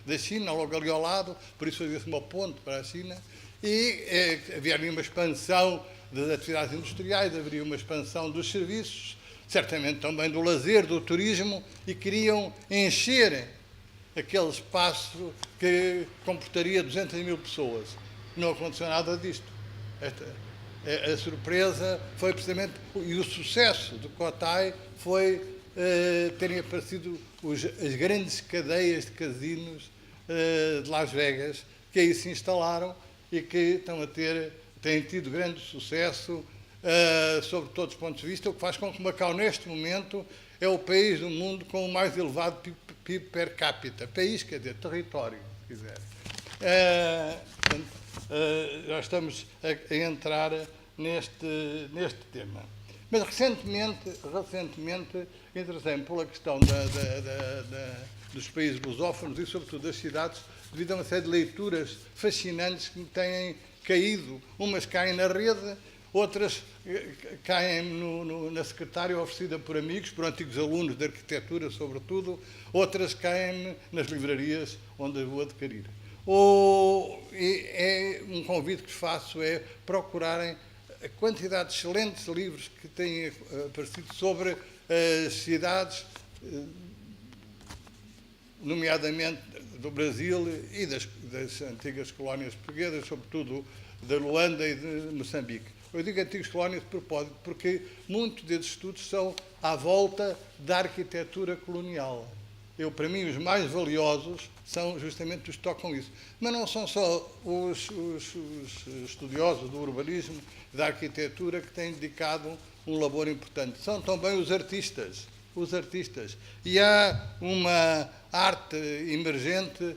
da China, logo ali ao lado, por isso fazia-se uma ponte para a China, e havia ali uma expansão das atividades industriais, haveria uma expansão dos serviços, certamente também do lazer, do turismo, e queriam encher aquele espaço que comportaria 200 mil pessoas. Não aconteceu nada disto. A surpresa foi precisamente, e o sucesso do Cotai foi terem aparecido as grandes cadeias de casinos de Las Vegas, que aí se instalaram e que têm tido grande sucesso sobre todos os pontos de vista, o que faz com que Macau, neste momento, é o país do mundo com o mais elevado PIB per capita. País, quer dizer, território, se quiser. Já estamos a entrar neste tema. Mas recentemente interessei-me pela questão dos países lusófonos e, sobretudo, das cidades, devido a uma série de leituras fascinantes que me têm caído. Umas caem na rede, outras caem na secretária oferecida por amigos, por antigos alunos de arquitetura, sobretudo, outras caem nas livrarias onde as vou adquirir. Um convite que faço é procurarem a quantidade de excelentes livros que têm aparecido sobre as cidades, nomeadamente do Brasil e das antigas colónias portuguesas, sobretudo da Luanda e de Moçambique. Eu digo antigas colónias de propósito, porque muitos desses estudos são à volta da arquitetura colonial. Para mim, os mais valiosos são justamente os que tocam isso. Mas não são só os estudiosos do urbanismo, da arquitetura, que têm dedicado um labor importante. São também os artistas. E há uma arte emergente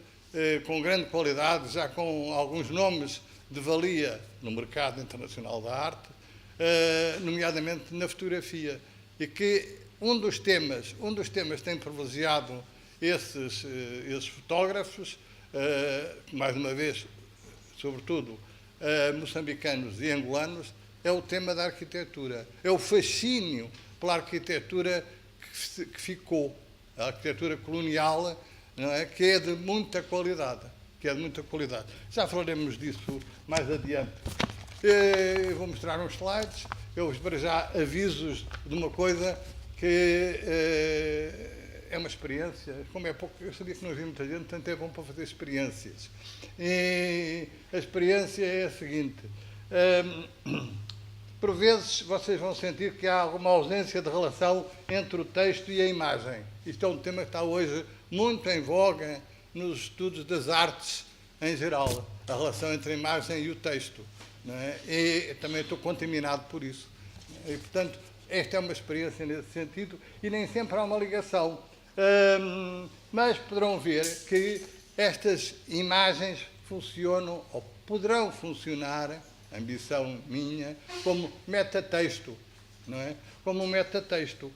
com grande qualidade, já com alguns nomes de valia no mercado internacional da arte, nomeadamente na fotografia. E que um dos temas tem privilegiado esses fotógrafos, mais uma vez, sobretudo, moçambicanos e angolanos, é o tema da arquitetura. É o fascínio pela arquitetura que ficou, a arquitetura colonial, não é? Que é de muita qualidade. Já falaremos disso mais adiante. Eu vou mostrar uns slides. Eu vos para já avisos de uma coisa que é uma experiência, como é pouco, eu sabia que não havia muita gente, portanto é bom para fazer experiências. E a experiência é a seguinte, por vezes vocês vão sentir que há alguma ausência de relação entre o texto e a imagem. Isto é um tema que está hoje muito em voga nos estudos das artes em geral, a relação entre a imagem e o texto. Não é? E também estou contaminado por isso. E, portanto, esta é uma experiência nesse sentido e nem sempre há uma ligação. Mas poderão ver que estas imagens funcionam, ou poderão funcionar, ambição minha, como metatexto, não é? Como um metatexto.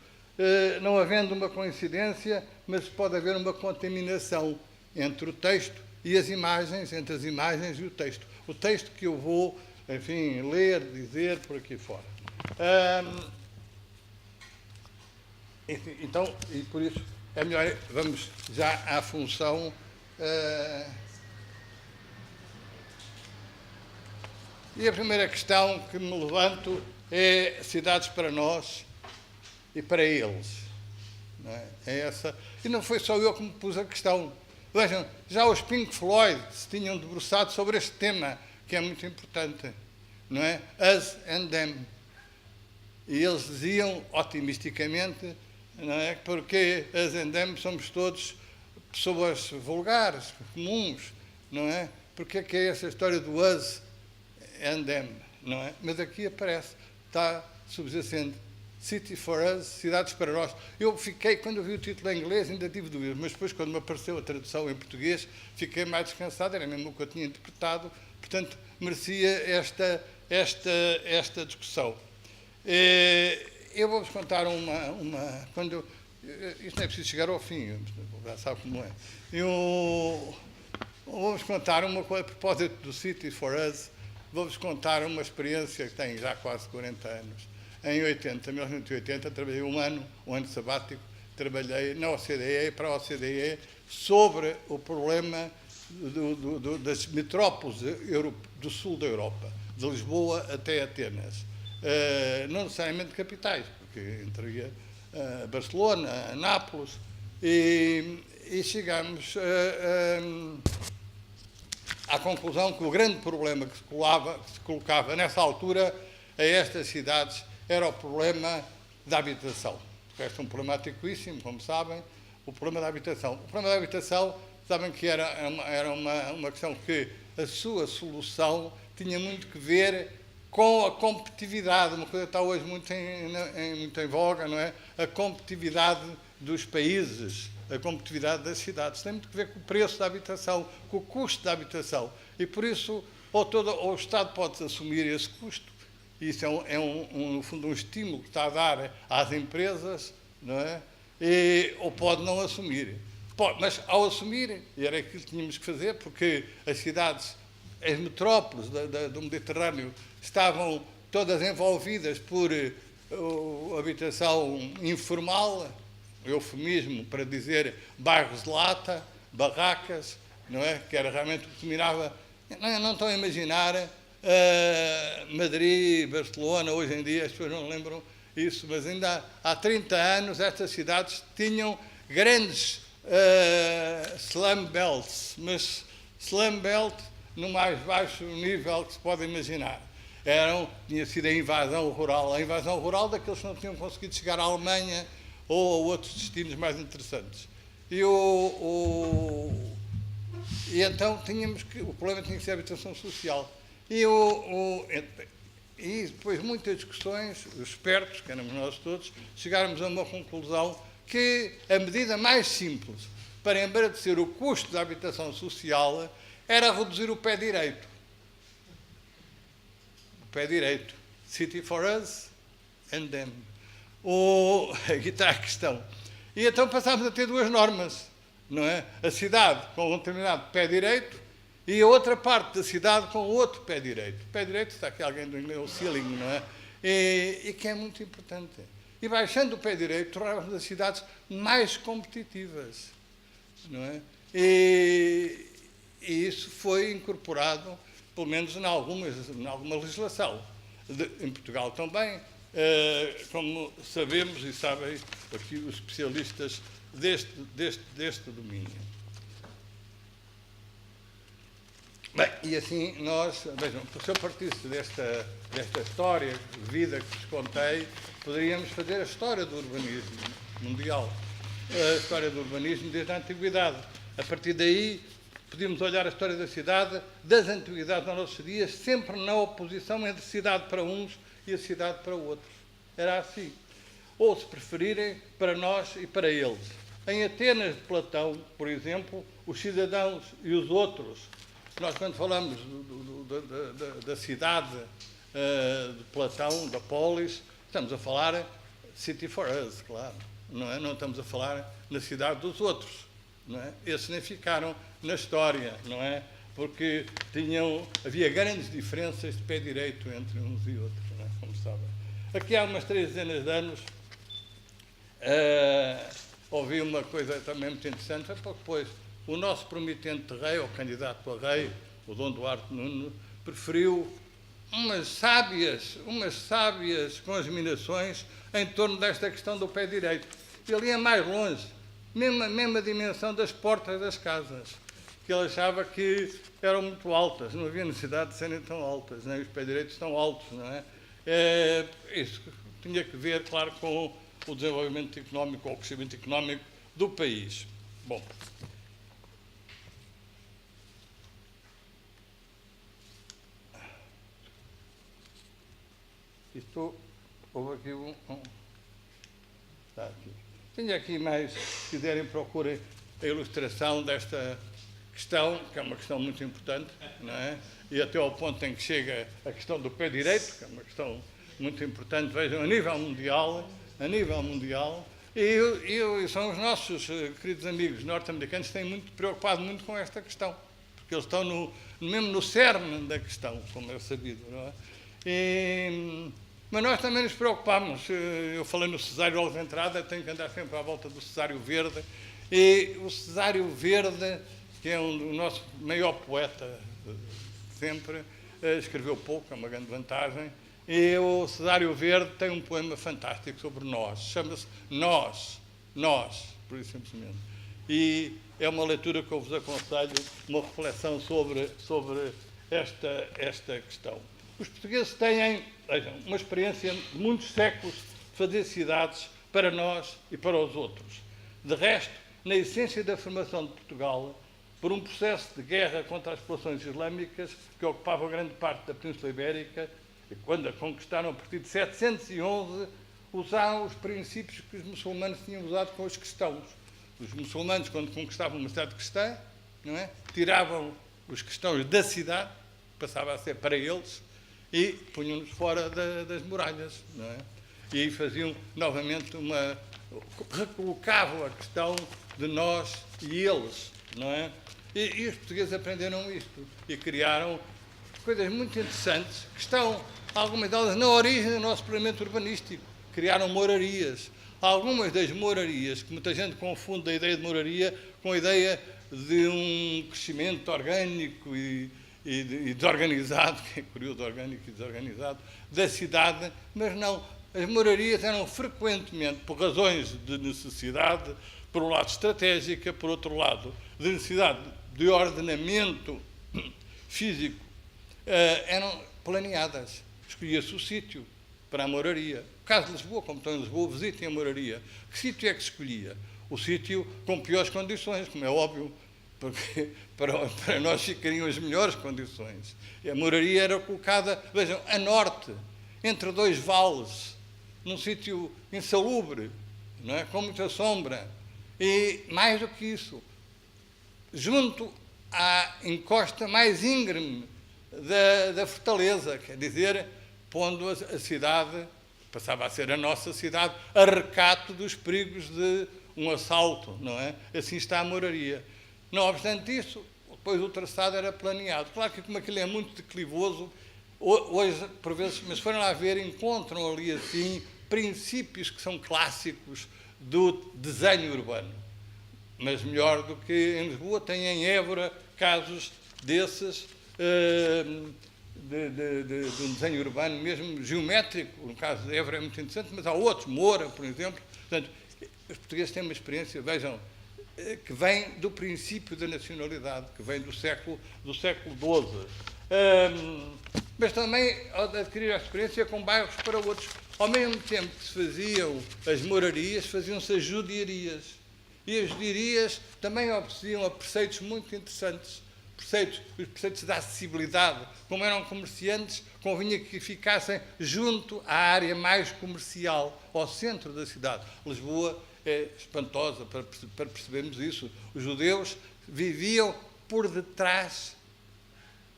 Não havendo uma coincidência, mas pode haver uma contaminação entre o texto e as imagens, entre as imagens e o texto. O texto que eu vou, enfim, ler, dizer, por aqui fora. Então, e por isso é melhor, vamos já à função. E a primeira questão que me levanto é cidades para nós e para eles. Não é? É essa. E não foi só eu que me pus a questão. Vejam, já os Pink Floyd se tinham debruçado sobre este tema, que é muito importante. Não é? Us and them. E eles diziam, otimisticamente, não é? Porque us and them somos todos pessoas vulgares, comuns, não é? Porque é que é essa história do us and them, não é? Mas aqui aparece, está subjacente, City for Us, cidades para nós. Eu fiquei, quando eu vi o título em inglês, ainda tive dúvidas, mas depois, quando me apareceu a tradução em português, fiquei mais descansado, era mesmo o que eu tinha interpretado, portanto, merecia esta discussão. Eu vou-vos contar isto não é preciso chegar ao fim, já sabe como é. Vou-vos contar uma coisa, a propósito do City for Us, vou-vos contar uma experiência que tem já quase 40 anos. Em 1980, trabalhei um ano sabático, trabalhei na OCDE, para a OCDE, sobre o problema das metrópoles do sul da Europa, de Lisboa até Atenas. Não necessariamente capitais, porque entraria Barcelona, Nápoles, e chegámos à conclusão que o grande problema que se colocava nessa altura a estas cidades era o problema da habitação. Este é um problema antiquíssimo, como sabem, o problema da habitação. O problema da habitação, sabem que era uma questão que a sua solução tinha muito que ver com a competitividade, uma coisa que está hoje muito em voga, não é? A competitividade dos países, a competitividade das cidades. Tem muito que ver com o preço da habitação, com o custo da habitação. E por isso, ou o Estado pode assumir esse custo, e isso no fundo, um estímulo que está a dar às empresas, não é? Ou pode não assumir. Mas ao assumir, e era aquilo que tínhamos que fazer, porque as cidades, as metrópoles do Mediterrâneo estavam todas envolvidas por habitação informal, eufemismo para dizer bairros de lata, barracas, não é? Que era realmente o que dominava. Não estão a imaginar Madrid, Barcelona, hoje em dia as pessoas não lembram isso, mas ainda há 30 anos estas cidades tinham grandes slum belts, mas slum belt no mais baixo nível que se pode imaginar. Tinha sido a invasão rural daqueles que não tinham conseguido chegar à Alemanha ou a outros destinos mais interessantes. E então o problema tinha que ser a habitação social. E depois de muitas discussões, os espertos, que éramos nós todos, chegámos a uma conclusão que a medida mais simples para embaratecer o custo da habitação social era reduzir o pé direito. O pé direito. City for us and them. Aqui está a questão. E então passámos a ter duas normas, não é? A cidade com um determinado pé direito e a outra parte da cidade com outro pé direito. O pé direito, está aqui alguém do inglês, o ceiling, não é? E que é muito importante. E baixando o pé direito, tornávamos as cidades mais competitivas, não é? E isso foi incorporado, pelo menos em alguma legislação. Em Portugal também, como sabemos e sabem aqui os especialistas deste domínio. Bem, e assim nós, vejam, se eu partisse desta história de vida que vos contei, poderíamos fazer a história do urbanismo mundial, a história do urbanismo desde a antiguidade. A partir daí, podíamos olhar a história da cidade, das antiguidades aos nossos dias, sempre na oposição entre cidade para uns e a cidade para outros. Era assim. Ou, se preferirem, para nós e para eles. Em Atenas de Platão, por exemplo, os cidadãos e os outros. Nós, quando falamos da cidade de Platão, da polis, estamos a falar city for us, claro. Não é? Não estamos a falar na cidade dos outros. Não é? Esses nem ficaram na história, não é? Porque havia grandes diferenças de pé direito entre uns e outros, não é? Como sabem. Aqui há umas 3 dezenas de anos, ouvi uma coisa também muito interessante, foi pouco depois. O nosso promitente rei, ou candidato a rei, o Dom Duarte Nuno, preferiu umas sábias conjuminações em torno desta questão do pé direito. Ele ia mais longe, mesma dimensão das portas das casas, que ele achava que eram muito altas, não havia necessidade de serem tão altas, nem os pés direitos estão altos, não é? Isso tinha que ver, claro, com o desenvolvimento económico, ou o crescimento económico do país. Bom. Houve aqui está aqui. Tenho aqui mais, se quiserem, procurem a ilustração desta questão, que é uma questão muito importante, não é? E até ao ponto em que chega a questão do pé direito, que é uma questão muito importante, vejam, a nível mundial, e são os nossos queridos amigos norte-americanos que têm preocupado muito com esta questão, porque eles estão mesmo no cerne da questão, como é sabido, não é? Mas nós também nos preocupamos. Eu falei no Cesário logo de entrada, tenho que andar sempre à volta do Cesário Verde, e o Cesário Verde, que é o nosso maior poeta sempre, escreveu pouco, é uma grande vantagem, e o Cesário Verde tem um poema fantástico sobre nós, chama-se Nós, por isso simplesmente. E é uma leitura que eu vos aconselho, uma reflexão sobre esta questão. Os portugueses têm, vejam, uma experiência de muitos séculos de fazer cidades para nós e para os outros. De resto, na essência da formação de Portugal, por um processo de guerra contra as explorações islâmicas que ocupavam grande parte da Península Ibérica, e quando a conquistaram a partir de 711, usaram os princípios que os muçulmanos tinham usado com os cristãos. Os muçulmanos, quando conquistavam uma cidade cristã, não é? Tiravam os cristãos da cidade, passava a ser para eles, e punham-nos fora das muralhas, não é? E aí faziam novamente recolocavam a questão de nós e eles, não é? E os portugueses aprenderam isto e criaram coisas muito interessantes que estão, algumas delas, na origem do nosso planeamento urbanístico. Criaram morarias. Algumas das morarias, que muita gente confunde a ideia de moraria com a ideia de um crescimento orgânico e desorganizado, que é curioso, orgânico e desorganizado, da cidade, mas não. As morarias eram frequentemente, por razões de necessidade, por um lado estratégica, por outro lado, de necessidade de ordenamento físico, eram planeadas. Escolhia-se o sítio para a moraria. No caso de Lisboa, como estão em Lisboa, visitem a moraria. Que sítio é que se escolhia? O sítio com piores condições, como é óbvio, porque para nós ficariam as melhores condições. E a moraria era colocada, vejam, a norte, entre 2 vales, num sítio insalubre, não é? Com muita sombra. E, mais do que isso, junto à encosta mais íngreme da fortaleza, quer dizer, pondo a cidade, passava a ser a nossa cidade, a recato dos perigos de um assalto, não é? Assim está a moraria. Não obstante isso, depois o traçado era planeado. Claro que como aquilo é muito declivoso, hoje, por vezes, mas foram lá ver, encontram ali, assim, princípios que são clássicos do desenho urbano. Mas melhor do que em Lisboa, tem em Évora casos desses, de um desenho urbano mesmo geométrico. No caso de Évora é muito interessante, mas há outros, Moura, por exemplo. Portanto, os portugueses têm uma experiência, vejam, que vem do princípio da nacionalidade, que vem do século XII. Mas também adquirir a experiência com bairros para outros. Ao mesmo tempo que se faziam as morarias, faziam-se as judiarias. E as judiarias também obedeciam a preceitos muito interessantes. Os preceitos da acessibilidade. Como eram comerciantes, convinha que ficassem junto à área mais comercial, ao centro da cidade. Lisboa é espantosa para percebermos isso. Os judeus viviam por detrás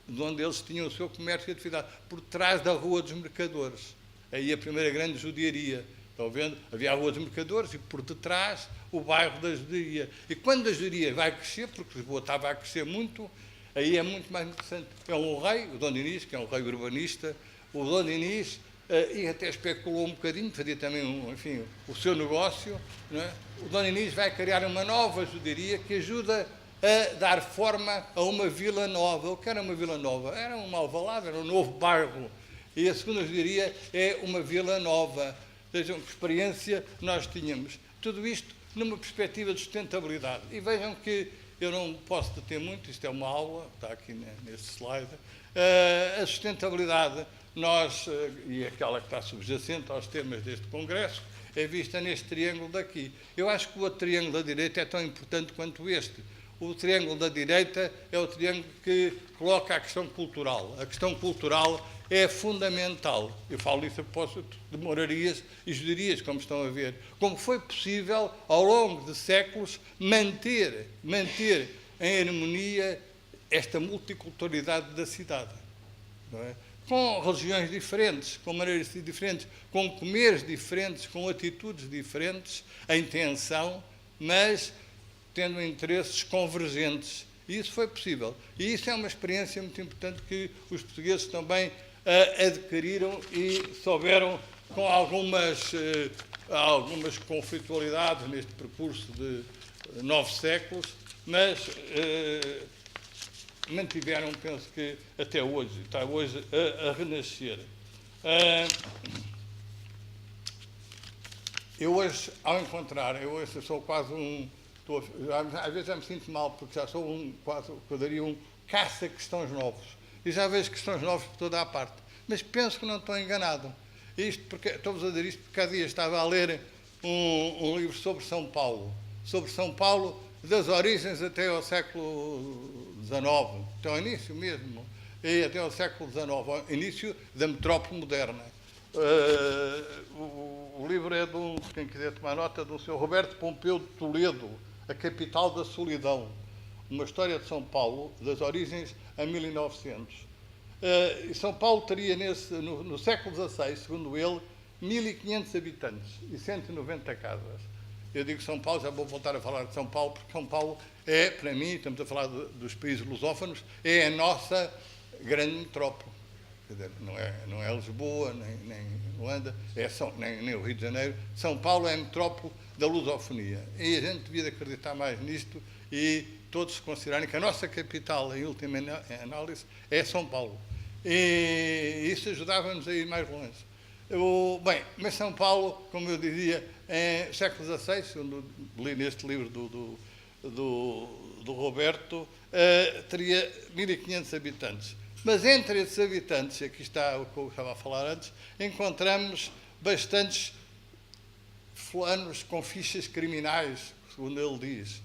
de onde eles tinham o seu comércio e atividade, por trás da Rua dos Mercadores. Aí a primeira grande judiaria. Estão vendo? Havia a Rua dos Mercadores e por detrás o bairro da judiaria. E quando a judiaria vai crescer, porque Lisboa estava a crescer muito, aí é muito mais interessante. É um rei, o Dom Dinis, que é um rei urbanista, o Dom Dinis, e até especulou um bocadinho, fazia também o seu negócio, não é? O Dom Dinis vai criar uma nova judiaria que ajuda a dar forma a uma vila nova. O que era uma vila nova? Era uma Alvalade, era um novo bairro. E a segunda judiaria é uma vila nova. Vejam que experiência nós tínhamos. Tudo isto numa perspectiva de sustentabilidade. E vejam que eu não posso deter muito, isto é uma aula, está aqui nesse slide. A sustentabilidade, e aquela que está subjacente aos temas deste Congresso, é vista neste triângulo daqui. Eu acho que o outro triângulo da direita é tão importante quanto este. O triângulo da direita é o triângulo que coloca a questão cultural. A questão cultural é fundamental. Eu falo isso a propósito de morarias e judiarias, como estão a ver. Como foi possível, ao longo de séculos, manter em harmonia esta multiculturalidade da cidade. Não é? Com regiões diferentes, com maneiras diferentes, com comeres diferentes, com atitudes diferentes, em tensão, mas tendo interesses convergentes. E isso foi possível. E isso é uma experiência muito importante que os portugueses também adquiriram e souberam, com algumas conflitualidades neste percurso de 9 séculos, mas mantiveram, penso que até hoje, está hoje a renascer. Eu hoje, ao encontrar, eu sou quase às vezes já me sinto mal, porque já sou quase, eu daria caça-questões novos. E já vejo questões novas por toda a parte. Mas penso que não estou enganado. Estou-vos a dizer isto porque há dias estava a ler um livro sobre São Paulo. Sobre São Paulo, das origens até ao século XIX, até ao início mesmo, e até ao século XIX, ao início da metrópole moderna. O livro é quem quiser tomar nota, do Sr. Roberto Pompeu de Toledo, A Capital da Solidão, uma história de São Paulo, das origens a 1900. E São Paulo teria, no século XVI, segundo ele, 1.500 habitantes e 190 casas. Eu digo São Paulo, já vou voltar a falar de São Paulo, porque São Paulo é, para mim, estamos a falar dos países lusófonos, é a nossa grande metrópole. Quer dizer, não é Lisboa, nem Luanda, nem o Rio de Janeiro. São Paulo é a metrópole da lusofonia. E a gente devia acreditar mais nisto e todos se considerarem que a nossa capital, em última análise, é São Paulo. E isso ajudava-nos a ir mais longe. Mas São Paulo, como eu dizia, em século XVI, segundo li neste livro do Roberto, teria 1.500 habitantes. Mas entre esses habitantes, aqui está o que eu estava a falar antes, encontramos bastantes fulanos com fichas criminais, segundo ele diz.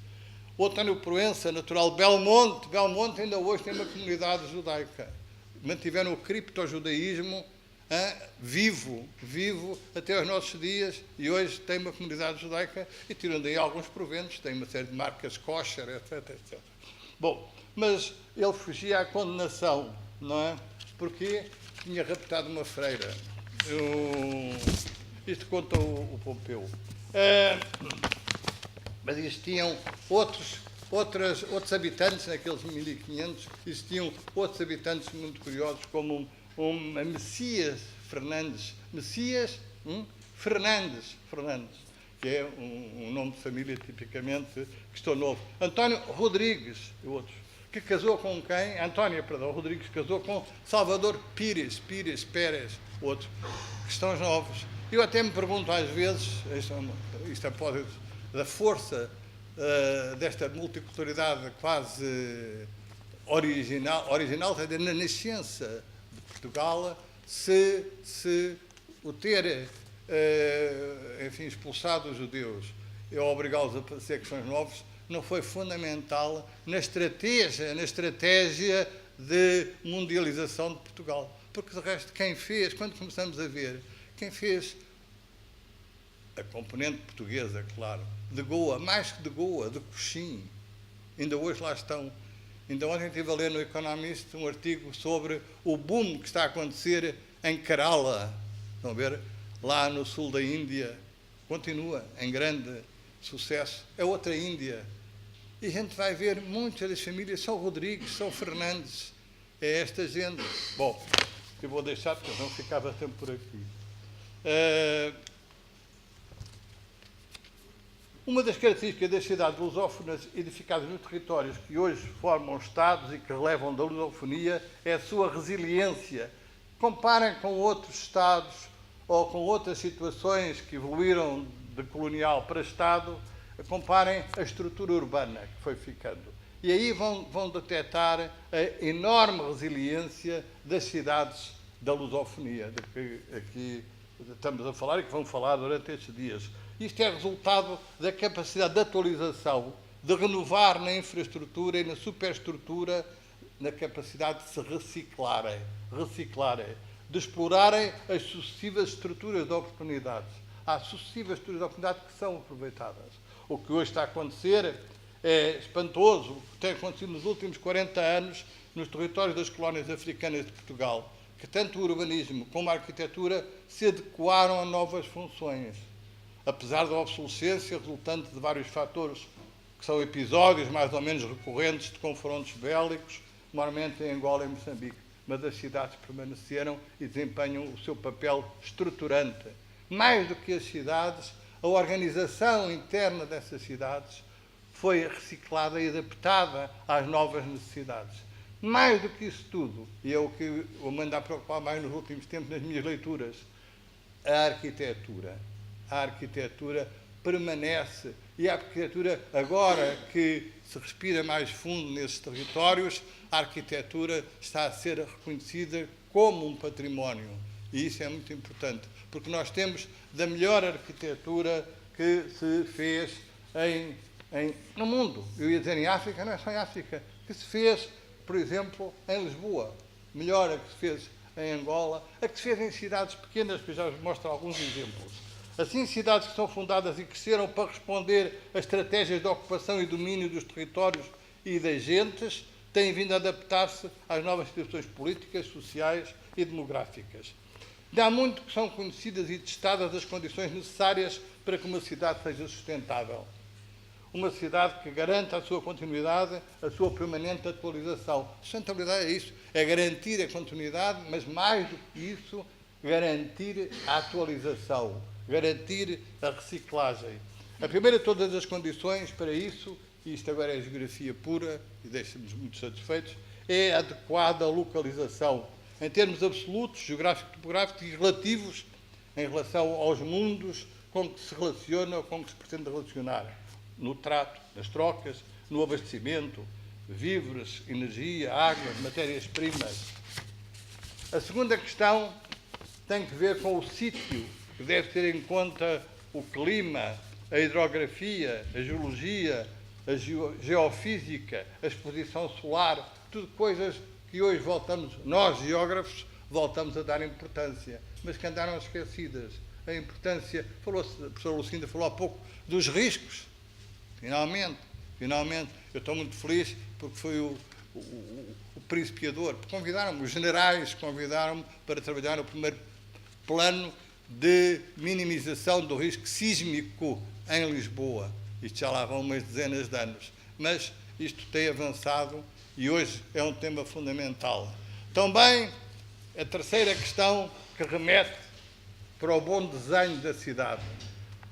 O António Proença, natural de Belmonte. Belmonte ainda hoje tem uma comunidade judaica. Mantiveram o criptojudaísmo vivo até aos nossos dias, e hoje tem uma comunidade judaica e tiram daí alguns proventos, tem uma série de marcas kosher, etc. Bom, mas ele fugia à condenação, não é? Porque tinha raptado uma freira. Isto conta o Pompeu. Mas existiam outros habitantes, naqueles 1.500, existiam outros habitantes muito curiosos, como a Messias Fernandes. Fernandes, que é um nome de família tipicamente cristão-novo. António Rodrigues, outros, que casou com quem? Rodrigues casou com Salvador Pérez, outros, cristãos novos. Eu até me pergunto às vezes, isto após da força desta multiculturalidade quase original na nascença de Portugal, se o ter, enfim, expulsado os judeus e obrigá-los a ser cristãos novos, não foi fundamental na estratégia de mundialização de Portugal. Porque, de resto, quem fez, quando começamos a ver, quem fez a componente portuguesa, claro, de Goa, mais que de Goa, de Coxim, ainda hoje lá estão. Ainda ontem estive a ler no Economist um artigo sobre o boom que está a acontecer em Kerala, estão a ver, lá no sul da Índia, continua em grande sucesso, é outra Índia. E a gente vai ver muitas das famílias, São Rodrigues, São Fernandes, é esta gente. Bom, eu vou deixar, porque não ficava tempo por aqui. Uma das características das cidades lusófonas edificadas nos territórios que hoje formam Estados e que relevam da lusofonia é a sua resiliência. Comparem com outros Estados ou com outras situações que evoluíram de colonial para Estado, comparem a estrutura urbana que foi ficando. E aí vão detectar a enorme resiliência das cidades da lusofonia, de que aqui estamos a falar e que vamos falar durante estes dias. Isto é resultado da capacidade de atualização, de renovar na infraestrutura e na superestrutura, na capacidade de se reciclarem, de explorarem as sucessivas estruturas de oportunidades. Há sucessivas estruturas de oportunidade que são aproveitadas. O que hoje está a acontecer é espantoso, o que tem acontecido nos últimos 40 anos nos territórios das colónias africanas de Portugal, que tanto o urbanismo como a arquitetura se adequaram a novas funções. Apesar da obsolescência resultante de vários fatores, que são episódios mais ou menos recorrentes de confrontos bélicos, normalmente em Angola e Moçambique, mas as cidades permaneceram e desempenham o seu papel estruturante. Mais do que as cidades, a organização interna dessas cidades foi reciclada e adaptada às novas necessidades. Mais do que isso tudo, e é o que eu mando a preocupar mais nos últimos tempos nas minhas leituras, a arquitetura. A arquitetura permanece, e a arquitetura, agora que se respira mais fundo nesses territórios, a arquitetura está a ser reconhecida como um património. E isso é muito importante, porque nós temos da melhor arquitetura que se fez no mundo. Eu ia dizer em África, não é só em África, que se fez, por exemplo, em Lisboa. Melhor a que se fez em Angola, a que se fez em cidades pequenas, que eu já vos mostro alguns exemplos. Assim, cidades que são fundadas e cresceram para responder a estratégias de ocupação e domínio dos territórios e das gentes, têm vindo a adaptar-se às novas situações políticas, sociais e demográficas. Há muito que são conhecidas e testadas as condições necessárias para que uma cidade seja sustentável. Uma cidade que garanta a sua continuidade, a sua permanente atualização. Sustentabilidade é isso, é garantir a continuidade, mas mais do que isso, garantir a atualização, garantir a reciclagem. A primeira de todas as condições para isso, e isto agora é geografia pura, e deixa-nos muito satisfeitos, é a adequada localização, em termos absolutos, geográfico-topográficos e relativos, em relação aos mundos com que se relaciona ou com que se pretende relacionar. No trato, nas trocas, no abastecimento, víveres, energia, água, matérias-primas. A segunda questão tem que ver com o sítio, que deve ter em conta o clima, a hidrografia, a geologia, a geofísica, a exposição solar, tudo coisas que hoje nós geógrafos, voltamos a dar importância, mas que andaram esquecidas. A importância, a professora Lucinda falou há pouco, dos riscos. Finalmente, eu estou muito feliz porque foi o principiador. Convidaram-me, os generais convidaram-me para trabalhar no primeiro plano de minimização do risco sísmico em Lisboa. Isto já lá vão umas dezenas de anos. Mas isto tem avançado e hoje é um tema fundamental. Também, a terceira questão que remete para o bom desenho da cidade.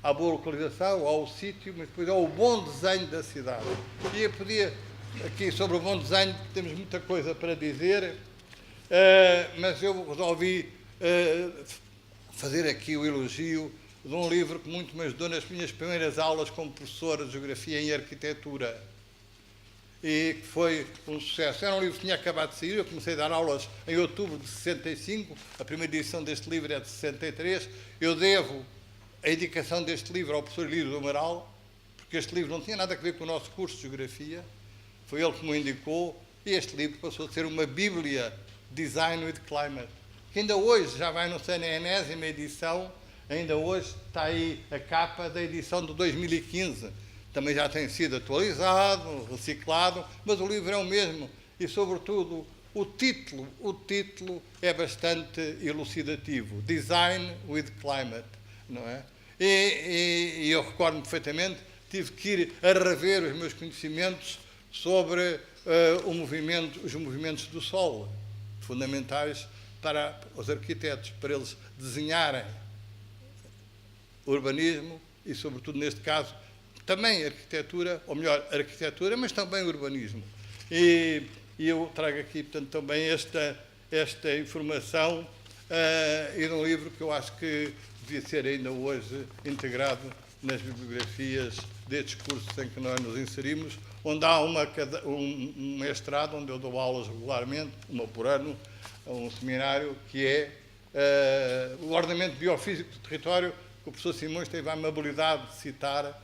À boa localização, ao sítio, mas depois ao bom desenho da cidade. E eu podia, aqui sobre o bom desenho, temos muita coisa para dizer, mas eu resolvi fazer aqui o elogio de um livro que muito me ajudou nas minhas primeiras aulas como professor de Geografia em Arquitetura, e que foi um sucesso. Era um livro que tinha acabado de sair, eu comecei a dar aulas em outubro de 65, a primeira edição deste livro é de 63, eu devo a indicação deste livro ao professor Lírio do Amaral, porque este livro não tinha nada a ver com o nosso curso de Geografia, foi ele que me indicou, e este livro passou a ser uma bíblia Design with Climate, que ainda hoje já vai, não sei, na enésima edição, ainda hoje está aí a capa da edição de 2015, também já tem sido atualizado, reciclado, mas o livro é o mesmo, e sobretudo o título é bastante elucidativo, Design with Climate, não é? E eu recordo-me perfeitamente, tive que ir a rever os meus conhecimentos sobre os movimentos do Sol, fundamentais para os arquitetos, para eles desenharem urbanismo e, sobretudo, neste caso, também arquitetura, ou melhor, arquitetura, mas também urbanismo. E eu trago aqui, portanto, também esta informação e de um livro que eu acho que devia ser ainda hoje integrado nas bibliografias destes cursos em que nós nos inserimos, onde há um mestrado, onde eu dou aulas regularmente, uma por ano, um seminário, que é o ordenamento biofísico do território, que o professor Simões teve a amabilidade de citar,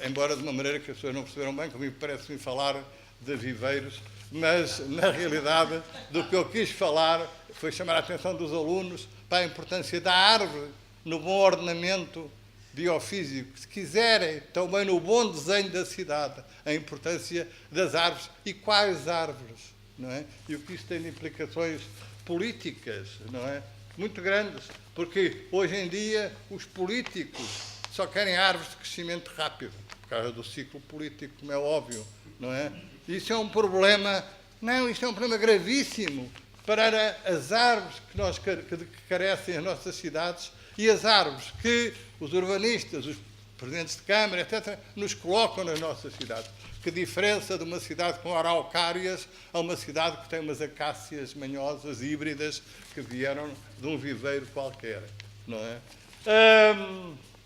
embora de uma maneira que as pessoas não perceberam bem, comigo parece-me falar de viveiros, mas, na realidade, do que eu quis falar foi chamar a atenção dos alunos para a importância da árvore no bom ordenamento biofísico, se quiserem, também no bom desenho da cidade, a importância das árvores e quais árvores, não é? E o que isso tem de implicações políticas, não é? Muito grandes, porque hoje em dia os políticos só querem árvores de crescimento rápido, por causa do ciclo político, como é óbvio, não é? Isso é um problema, não, isto é um problema gravíssimo para as árvores que carecem as nossas cidades e as árvores que os urbanistas, os presidentes de Câmara, etc., nos colocam nas nossas cidades. Que diferença de uma cidade com araucárias a uma cidade que tem umas acácias manhosas, híbridas, que vieram de um viveiro qualquer, não é?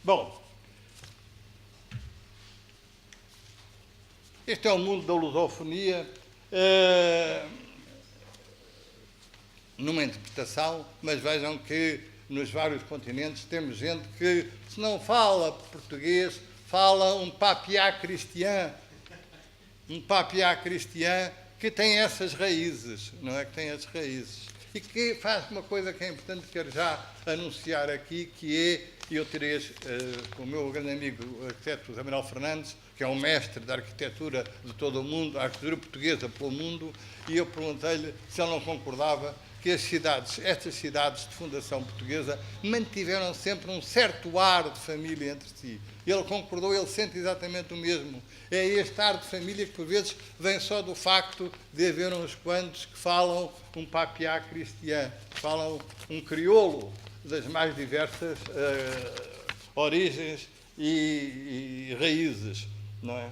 Bom, este é o mundo da lusofonia, numa interpretação, mas vejam que nos vários continentes temos gente que, se não fala português, fala um papiá cristiano, que tem essas raízes, não é? Que tem as raízes. E que faz uma coisa que é importante, quero já anunciar aqui, que é, e eu tirei com o meu grande amigo, o arquiteto José Manuel Fernandes, que é um mestre da arquitetura de todo o mundo, a arquitetura portuguesa pelo mundo, e eu perguntei-lhe se ele não concordava que estas cidades de fundação portuguesa mantiveram sempre um certo ar de família entre si. Ele concordou, ele sente exatamente o mesmo. É este ar de família que, por vezes, vem só do facto de haver uns quantos que falam um papiá cristiano, que falam um crioulo das mais diversas origens e raízes, não é?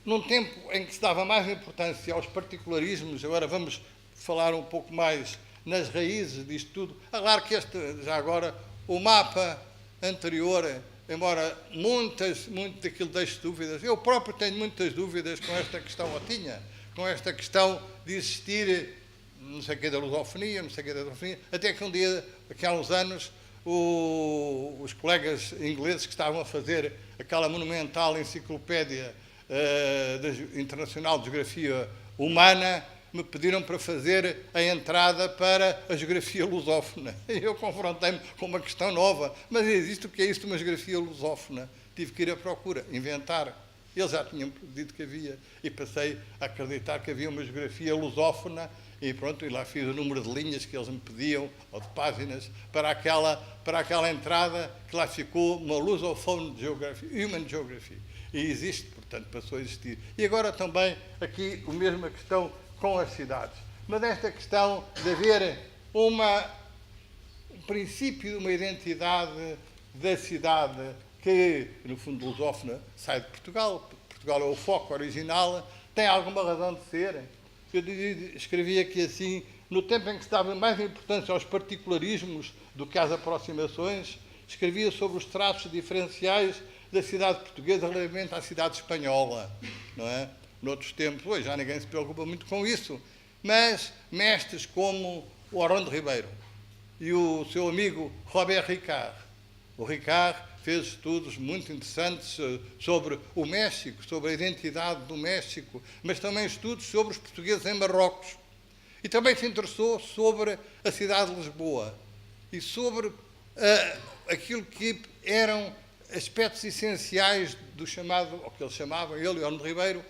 Num tempo em que se dava mais importância aos particularismos, agora vamos falar um pouco mais nas raízes disto tudo. Claro que já agora, o mapa anterior, embora muito daquilo deixe dúvidas, eu próprio tenho muitas dúvidas com esta questão, com esta questão de existir, não sei o que da lusofonia, até que um dia, aqui há uns anos, os colegas ingleses que estavam a fazer aquela monumental enciclopédia internacional de geografia humana, me pediram para fazer a entrada para a geografia lusófona. Eu confrontei-me com uma questão nova. Mas existe o que é isto de uma geografia lusófona? Tive que ir à procura, inventar. Eles já tinham dito que havia. E passei a acreditar que havia uma geografia lusófona e pronto, e lá fiz o número de linhas que eles me pediam, ou de páginas, para aquela entrada que lá ficou uma Lusophone Geography, Human Geography. E existe, portanto, passou a existir. E agora também aqui a mesma questão com as cidades. Mas esta questão de haver um princípio de uma identidade da cidade que, no fundo, lusófona, sai de Portugal. Portugal é o foco original, tem alguma razão de ser. Eu escrevi aqui assim, no tempo em que se dava mais importância aos particularismos do que às aproximações, escrevia sobre os traços diferenciais da cidade portuguesa relativamente à cidade espanhola, não é? Noutros tempos, hoje já ninguém se preocupa muito com isso, mas mestres como o Orlando Ribeiro e o seu amigo Robert Ricard. O Ricard fez estudos muito interessantes sobre o México, sobre a identidade do México, mas também estudos sobre os portugueses em Marrocos. E também se interessou sobre a cidade de Lisboa e sobre aquilo que eram aspectos essenciais do chamado, ou que eles chamavam, ele e Orlando Ribeiro,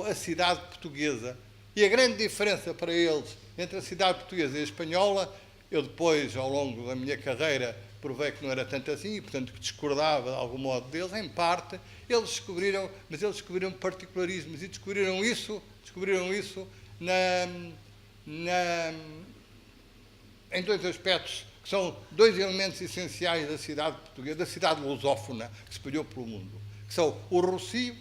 a cidade portuguesa. E a grande diferença para eles entre a cidade portuguesa e a espanhola, eu depois, ao longo da minha carreira, provei que não era tanto assim, e, portanto, que discordava de algum modo deles, em parte, eles descobriram particularismos, e descobriram isso em dois aspectos, que são dois elementos essenciais da cidade portuguesa, da cidade lusófona, que se espalhou pelo mundo, que são o Rossio,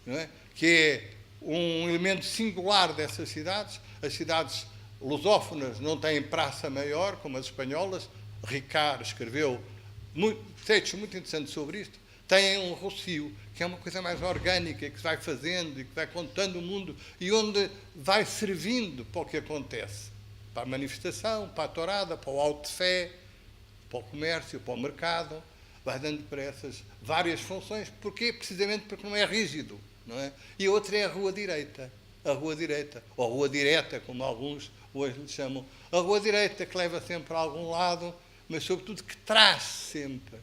não é? Que é um elemento singular dessas cidades. As cidades lusófonas não têm praça maior, como as espanholas. Ricard escreveu textos muito interessantes sobre isto. Têm um Rossio, que é uma coisa mais orgânica, que se vai fazendo e que vai contando o mundo e onde vai servindo para o que acontece. Para a manifestação, para a tourada, para o auto de fé, para o comércio, para o mercado. Vai dando para essas várias funções. Porquê? Precisamente porque não é rígido. Não é? E a outra é a Rua Direita. A Rua Direita, ou a Rua Direta, como alguns hoje lhe chamam. A Rua Direita que leva sempre a algum lado, mas sobretudo que traz sempre.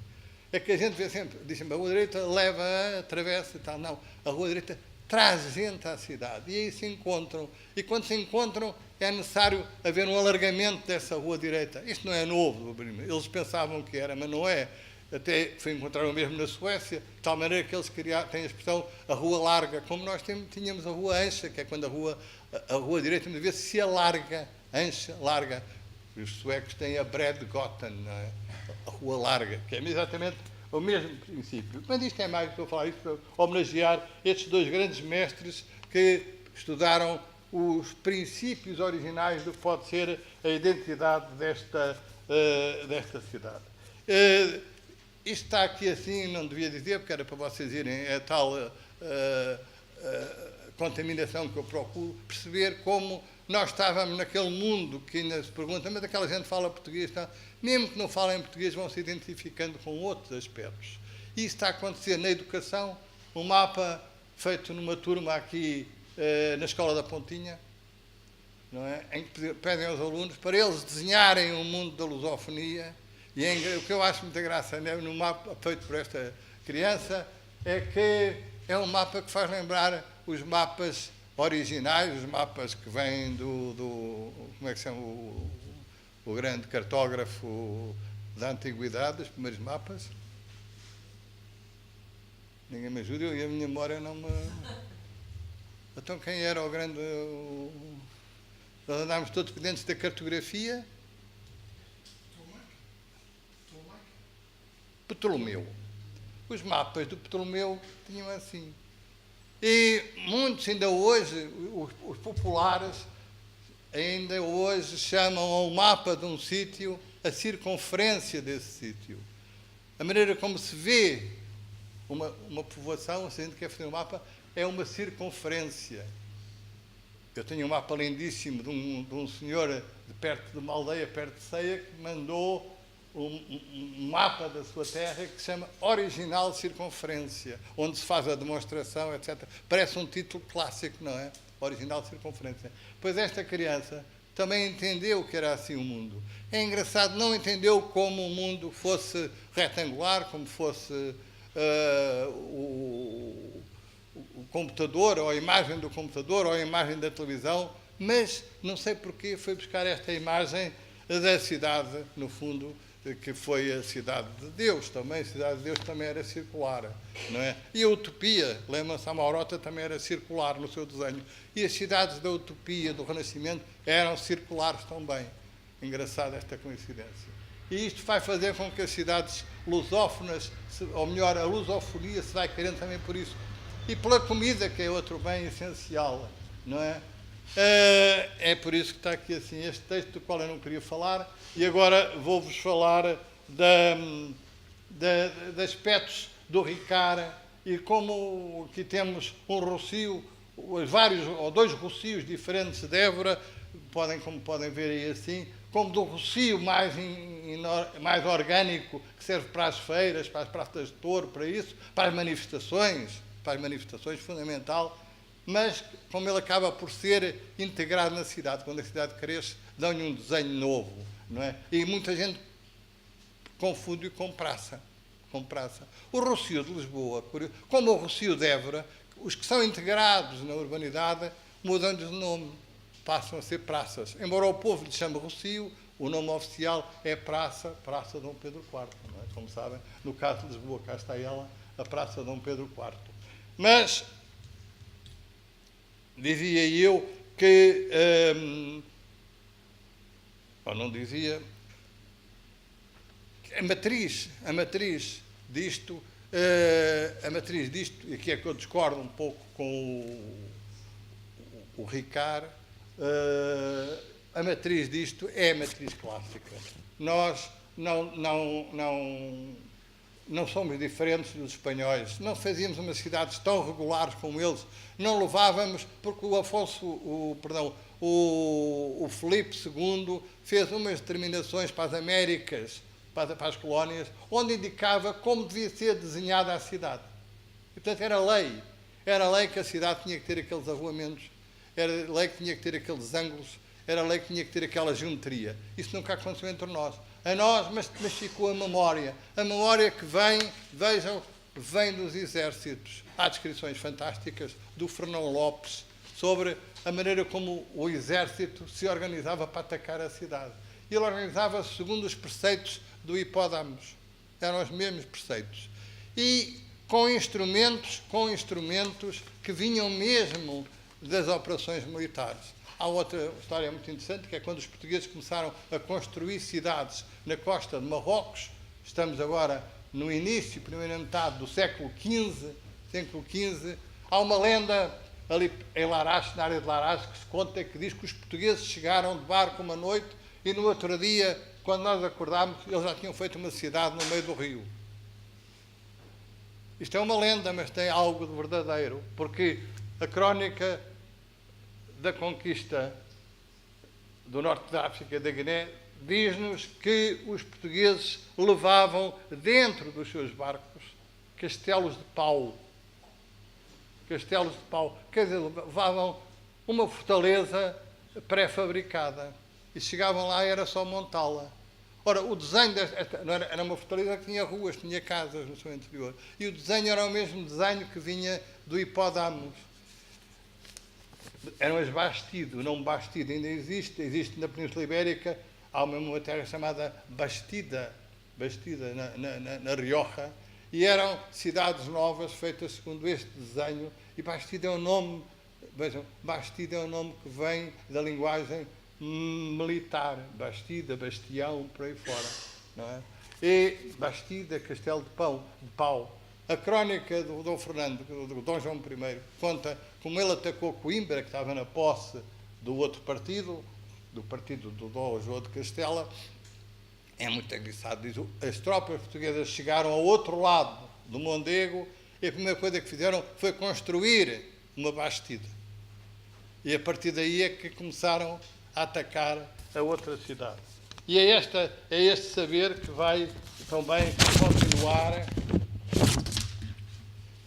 É que a gente vê sempre, diz sempre, a Rua Direita leva, atravessa e tal. Não, a Rua Direita traz gente à cidade. E aí se encontram. E quando se encontram, é necessário haver um alargamento dessa Rua Direita. Isto não é novo, eles pensavam que era, mas não é. Até foi encontraram mesmo na Suécia, de tal maneira que eles têm a expressão a Rua Larga, como nós tínhamos a Rua Ancha, que é quando a Rua Direita muitas vezes se alarga, Ancha, larga. Os suecos têm a Bredgatan, não é? A Rua Larga, que é exatamente o mesmo princípio. Mas isto é mais, estou a falar isto para homenagear estes dois grandes mestres que estudaram os princípios originais do que pode ser a identidade desta cidade. Isto está aqui assim, não devia dizer, porque era para vocês irem a tal contaminação que eu procuro, perceber como nós estávamos naquele mundo que ainda se pergunta, mas aquela gente fala português, tá? Mesmo que não falem português, vão se identificando com outros aspectos. E isso está a acontecer na educação, um mapa feito numa turma aqui na Escola da Pontinha, não é? Em que pedem aos alunos para eles desenharem o mundo da lusofonia. E o que eu acho muita graça no mapa feito por esta criança é que é um mapa que faz lembrar os mapas originais, os mapas que vêm como é que se chama, o grande cartógrafo da Antiguidade, os primeiros mapas. Ninguém me ajuda, e a minha memória não me... Então quem era o grande... Nós andámos todos dentro da cartografia. Ptolomeu. Os mapas do Ptolomeu tinham assim. E muitos ainda hoje, os populares, ainda hoje chamam ao mapa de um sítio a circunferência desse sítio. A maneira como se vê uma povoação, se a gente quer fazer um mapa, é uma circunferência. Eu tenho um mapa lindíssimo de um senhor perto de uma aldeia, perto de Ceia, que mandou um mapa da sua terra que se chama Original Circunferência, onde se faz a demonstração, etc. Parece um título clássico, não é? Original Circunferência. Pois esta criança também entendeu que era assim o mundo. É engraçado, não entendeu como o mundo fosse retangular, como fosse o computador, ou a imagem do computador, ou a imagem da televisão, mas não sei porquê foi buscar esta imagem da cidade, no fundo, que foi a cidade de Deus também. A cidade de Deus também era circular, não é? E a utopia, lembra-se, a Maurota também era circular no seu desenho. E as cidades da utopia, do Renascimento, eram circulares também. Engraçada esta coincidência. E isto vai fazer com que as cidades lusófonas, ou melhor, a lusofonia se vai querendo também por isso. E pela comida, que é outro bem essencial, não é? É por isso que está aqui assim este texto do qual eu não queria falar, e agora vou-vos falar de aspectos do Ricard, e como aqui temos um rocio, vários ou dois rocios diferentes de Évora, como podem ver aí assim, como do rocio mais orgânico, que serve para as feiras, para as praças de touro, para isso, para as manifestações fundamental, mas como ele acaba por ser integrado na cidade, quando a cidade cresce, dão-lhe um desenho novo, não é? E muita gente confunde com praça. O rocio de Lisboa, como o rocio de Évora, os que são integrados na urbanidade mudam-lhes de nome, passam a ser praças. Embora o povo lhe chame rocio, o nome oficial é Praça Dom Pedro IV. Não é? Como sabem, no caso de Lisboa, cá está ela, a Praça Dom Pedro IV. Mas dizia eu que, ou não dizia, a matriz disto, e aqui é que eu discordo um pouco com o Ricard, a matriz disto é a matriz clássica. Nós não somos diferentes dos espanhóis, não fazíamos umas cidades tão regulares como eles, não levávamos, porque o Filipe II fez umas determinações para as Américas, para as colónias, onde indicava como devia ser desenhada a cidade. E, portanto, era lei que a cidade tinha que ter aqueles arruamentos, era lei que tinha que ter aqueles ângulos, era lei que tinha que ter aquela geometria. Isso nunca aconteceu entre nós. Mas ficou a memória que vem dos exércitos. Há descrições fantásticas do Fernão Lopes sobre a maneira como o exército se organizava para atacar a cidade. Ele organizava-se segundo os preceitos do Hipódamos. Eram os mesmos preceitos. E com instrumentos que vinham mesmo das operações militares. Há outra história muito interessante, que é quando os portugueses começaram a construir cidades na costa de Marrocos. Estamos agora no início, primeira metade do século XV. Há uma lenda ali em Larache, na área de Larache, que se conta, que diz que os portugueses chegaram de barco uma noite e no outro dia, quando nós acordámos, eles já tinham feito uma cidade no meio do rio. Isto é uma lenda, mas tem algo de verdadeiro, porque a crónica da conquista do norte da África, da Guiné, diz-nos que os portugueses levavam dentro dos seus barcos castelos de pau. Quer dizer, levavam uma fortaleza pré-fabricada e chegavam lá e era só montá-la. Ora, o desenho era uma fortaleza que tinha ruas, tinha casas no seu interior, e o desenho era o mesmo desenho que vinha do Hipódamos. Eram as Bastido, o nome Bastido ainda existe na Península Ibérica. Há uma terra chamada Bastida na Rioja, e eram cidades novas feitas segundo este desenho, e Bastida é um nome, vejam, Bastida é um nome que vem da linguagem militar, Bastida, Bastião, por aí fora, não é? E Bastida, Castelo de Pau. A crónica do Dom Fernando, do Dom João I, conta como ele atacou Coimbra, que estava na posse do outro partido, do partido do Dom João de Castela. É muito engraçado, diz, as tropas portuguesas chegaram ao outro lado do Mondego e a primeira coisa que fizeram foi construir uma Bastida. E a partir daí é que começaram a atacar a outra cidade. E é este saber que vai também continuar,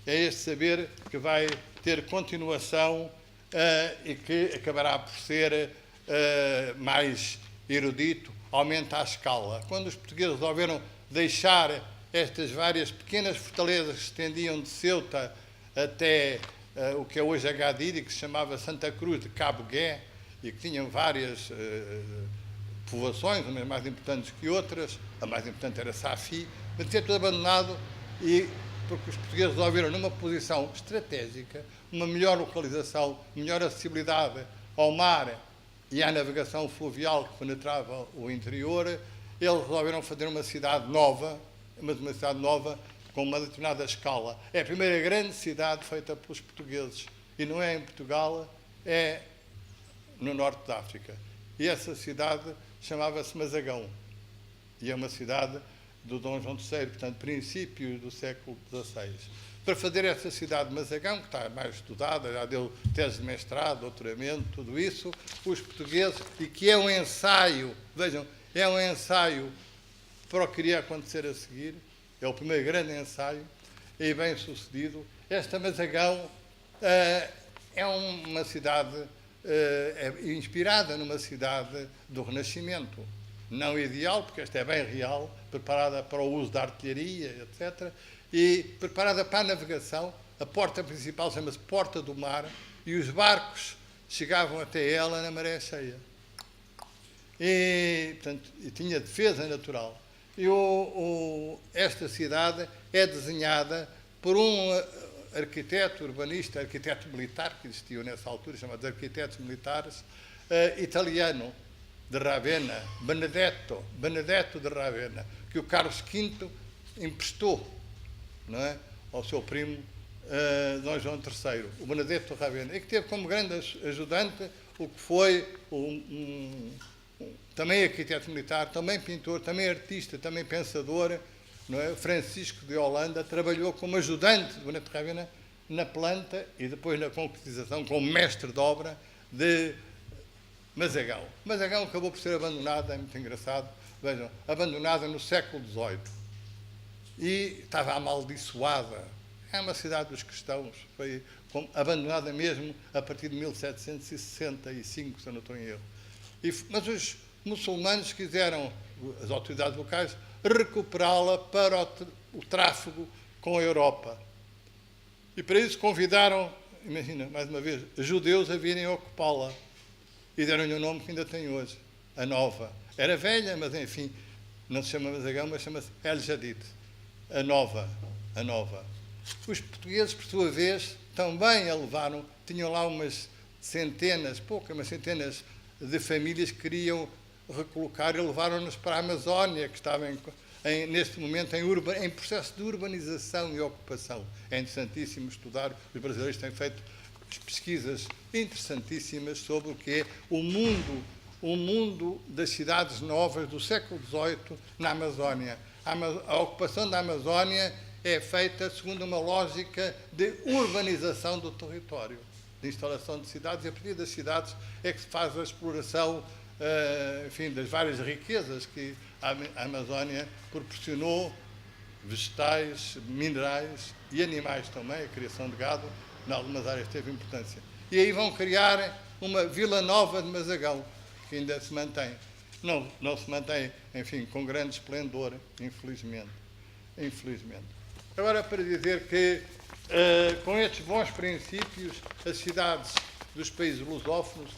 é este saber que vai ter continuação e que acabará por ser mais erudito, aumenta a escala. Quando os portugueses resolveram deixar estas várias pequenas fortalezas que se estendiam de Ceuta até o que é hoje Agadir, e que se chamava Santa Cruz de Cabo Gué, e que tinham várias povoações, umas mais importantes que outras, a mais importante era Safi, mas tinha tudo abandonado, e porque os portugueses resolveram, numa posição estratégica, uma melhor localização, melhor acessibilidade ao mar e à navegação fluvial que penetrava o interior, eles resolveram fazer uma cidade nova, mas uma cidade nova com uma determinada escala. É a primeira grande cidade feita pelos portugueses, e não é em Portugal, é no norte da África. E essa cidade chamava-se Mazagão. E é uma cidade do Dom João III, portanto, princípios do século XVI. Para fazer essa cidade de Mazagão, que está mais estudada, já deu tese de mestrado, doutoramento, tudo isso, os portugueses, e que é um ensaio, vejam, é um ensaio para o que iria acontecer a seguir, é o primeiro grande ensaio, e bem sucedido. Esta Mazagão é uma cidade inspirada numa cidade do Renascimento. Não ideal, porque esta é bem real, preparada para o uso da artilharia, etc., e preparada para a navegação. A porta principal chama-se Porta do Mar, e os barcos chegavam até ela na maré cheia. E, portanto, tinha defesa natural. E esta cidade é desenhada por um arquiteto urbanista, arquiteto militar, que existiu nessa altura, chamado arquitetos militares, italiano, de Ravenna, Benedetto de Ravenna, que o Carlos V emprestou, não é, ao seu primo Dom João III, o Benedetto de Ravenna, e que teve como grande ajudante o que foi também arquiteto militar, também pintor, também artista, também pensador, não é? Francisco de Holanda trabalhou como ajudante de Benedetto de Ravenna na planta e depois na concretização como mestre de obra de Mazagão. Mazagão acabou por ser abandonada, é muito engraçado, vejam, abandonada no século XVIII. E estava amaldiçoada. É uma cidade dos cristãos, foi abandonada mesmo a partir de 1765, se eu não estou em erro. Mas os muçulmanos quiseram, as autoridades locais, recuperá-la para o tráfego com a Europa. E para isso convidaram, imagina, mais uma vez, judeus a virem ocupá-la. E deram-lhe um nome que ainda tem hoje, a Nova. Era velha, mas enfim, não se chama Mazagão, mas chama-se El Jadid, a Nova. Os portugueses, por sua vez, também a levaram, tinham lá umas centenas, mas centenas de famílias que queriam recolocar e levaram-nos para a Amazónia, que estava neste momento em processo de urbanização e ocupação. É interessantíssimo estudar, os brasileiros têm feito pesquisas interessantíssimas sobre o que é o mundo das cidades novas do século XVIII na Amazónia. A ocupação da Amazónia é feita segundo uma lógica de urbanização do território, de instalação de cidades, e a partir das cidades é que se faz a exploração, enfim, das várias riquezas que a Amazónia proporcionou, vegetais, minerais e animais também, a criação de gado, em algumas áreas teve importância. E aí vão criar uma Vila Nova de Mazagão, que ainda se mantém. Não se mantém, enfim, com grande esplendor, infelizmente. Agora, para dizer que, com estes bons princípios, as cidades dos países lusófonos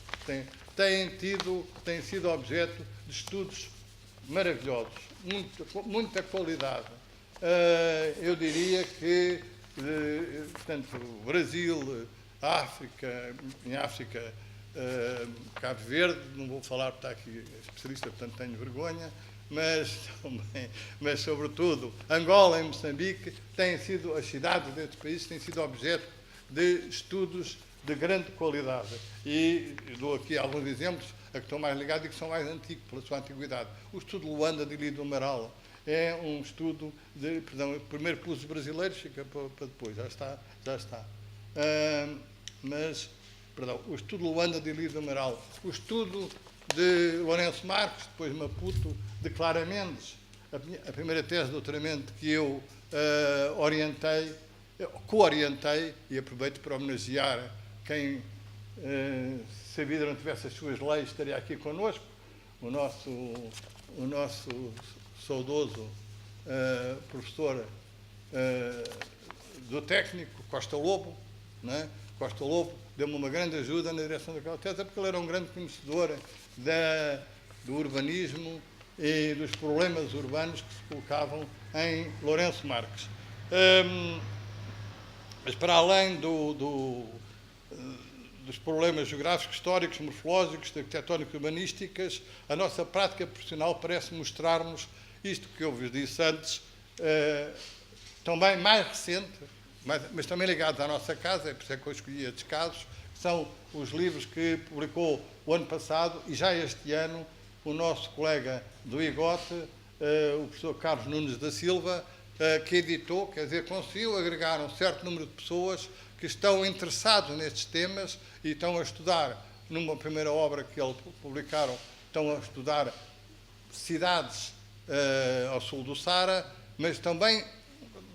têm sido objeto de estudos maravilhosos, muita qualidade. Eu diria que, portanto, o Brasil, África, em África, Cabo Verde, não vou falar porque está aqui especialista, portanto tenho vergonha, mas sobretudo Angola e Moçambique as cidades destes países têm sido objeto de estudos de grande qualidade. E dou aqui alguns exemplos a que estão mais ligados e que são mais antigos, pela sua antiguidade. O estudo de Luanda de Ilha do Amaral é um estudo primeiro pelos brasileiros, fica para depois, já está. O estudo de Luanda de Ilha do Amaral, o estudo de Lourenço Marques, depois Maputo, de Clara Mendes, a primeira tese de doutoramento que eu co-orientei, e aproveito para homenagear quem, se a vida não tivesse as suas leis, estaria aqui connosco, o nosso saudoso professor do técnico, Costa Lobo, não é? Costa Lobo deu-me uma grande ajuda na direção daquela tese, porque ele era um grande conhecedor do urbanismo e dos problemas urbanos que se colocavam em Lourenço Marques. Mas para além dos problemas geográficos, históricos, morfológicos, arquitetónicos e urbanísticos, a nossa prática profissional parece mostrar-nos isto que eu vos disse antes, também mais recente, mas também ligado à nossa casa, é por isso que eu escolhi estes casos, são os livros que publicou o ano passado e já este ano o nosso colega do IGOT, o professor Carlos Nunes da Silva, que editou, quer dizer, conseguiu agregar um certo número de pessoas que estão interessados nestes temas e estão a estudar, numa primeira obra que eles publicaram, estão a estudar cidades ao sul do Saara, mas também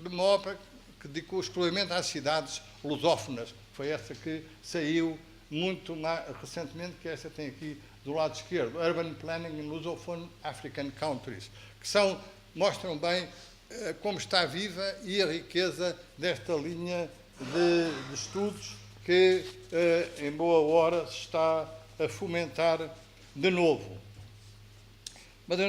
de uma obra que dedicou exclusivamente às cidades lusófonas. Foi essa que saiu muito mais recentemente, que essa tem aqui do lado esquerdo, Urban Planning in Lusophone African Countries, que mostram bem como está viva e a riqueza desta linha de estudos que, em boa hora, se está a fomentar de novo. Mas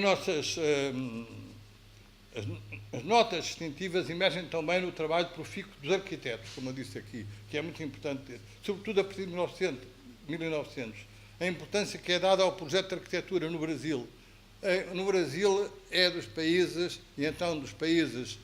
as notas distintivas emergem também no trabalho profícuo dos arquitetos, como eu disse aqui, que é muito importante, sobretudo a partir de 1900. A importância que é dada ao projeto de arquitetura no Brasil. No Brasil é dos países, e então dos países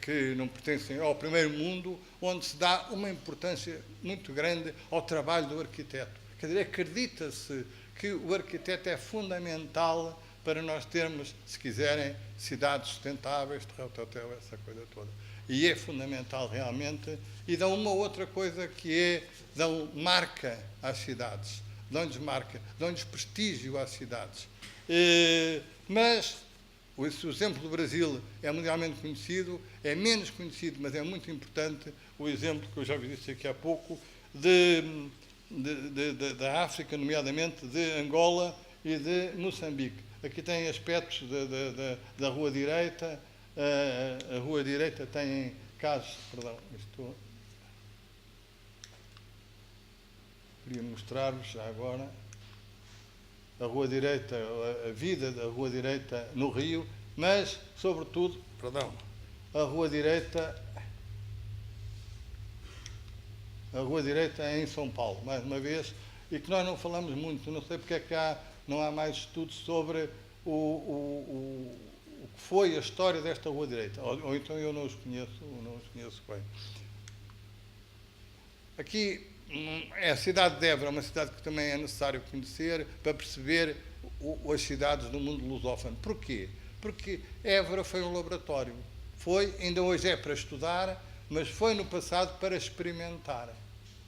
que não pertencem ao primeiro mundo, onde se dá uma importância muito grande ao trabalho do arquiteto. Quer dizer, acredita-se que o arquiteto é fundamental para nós termos, se quiserem, cidades sustentáveis, terra-hotel, essa coisa toda. E é fundamental realmente, e dão uma outra coisa que é, dão marca às cidades, dão-lhes marca, dão-lhes prestígio às cidades. Mas o exemplo do Brasil é mundialmente conhecido, é menos conhecido, mas é muito importante o exemplo que eu já disse aqui há pouco, da África, nomeadamente de Angola e de Moçambique. Aqui tem aspectos da Rua Direita. A Rua Direita tem casos... Perdão, queria mostrar-vos já agora a Rua Direita, a vida da Rua Direita no Rio, mas, sobretudo, a Rua Direita em São Paulo, mais uma vez, e que nós não falamos muito, não sei porque é que não há mais estudos sobre o que foi a história desta Rua Direita, ou então eu não os conheço bem. Aqui é a cidade de Évora, uma cidade que também é necessário conhecer para perceber as cidades do mundo lusófono. Porquê? Porque Évora foi um laboratório. Ainda hoje é para estudar, mas foi no passado para experimentar.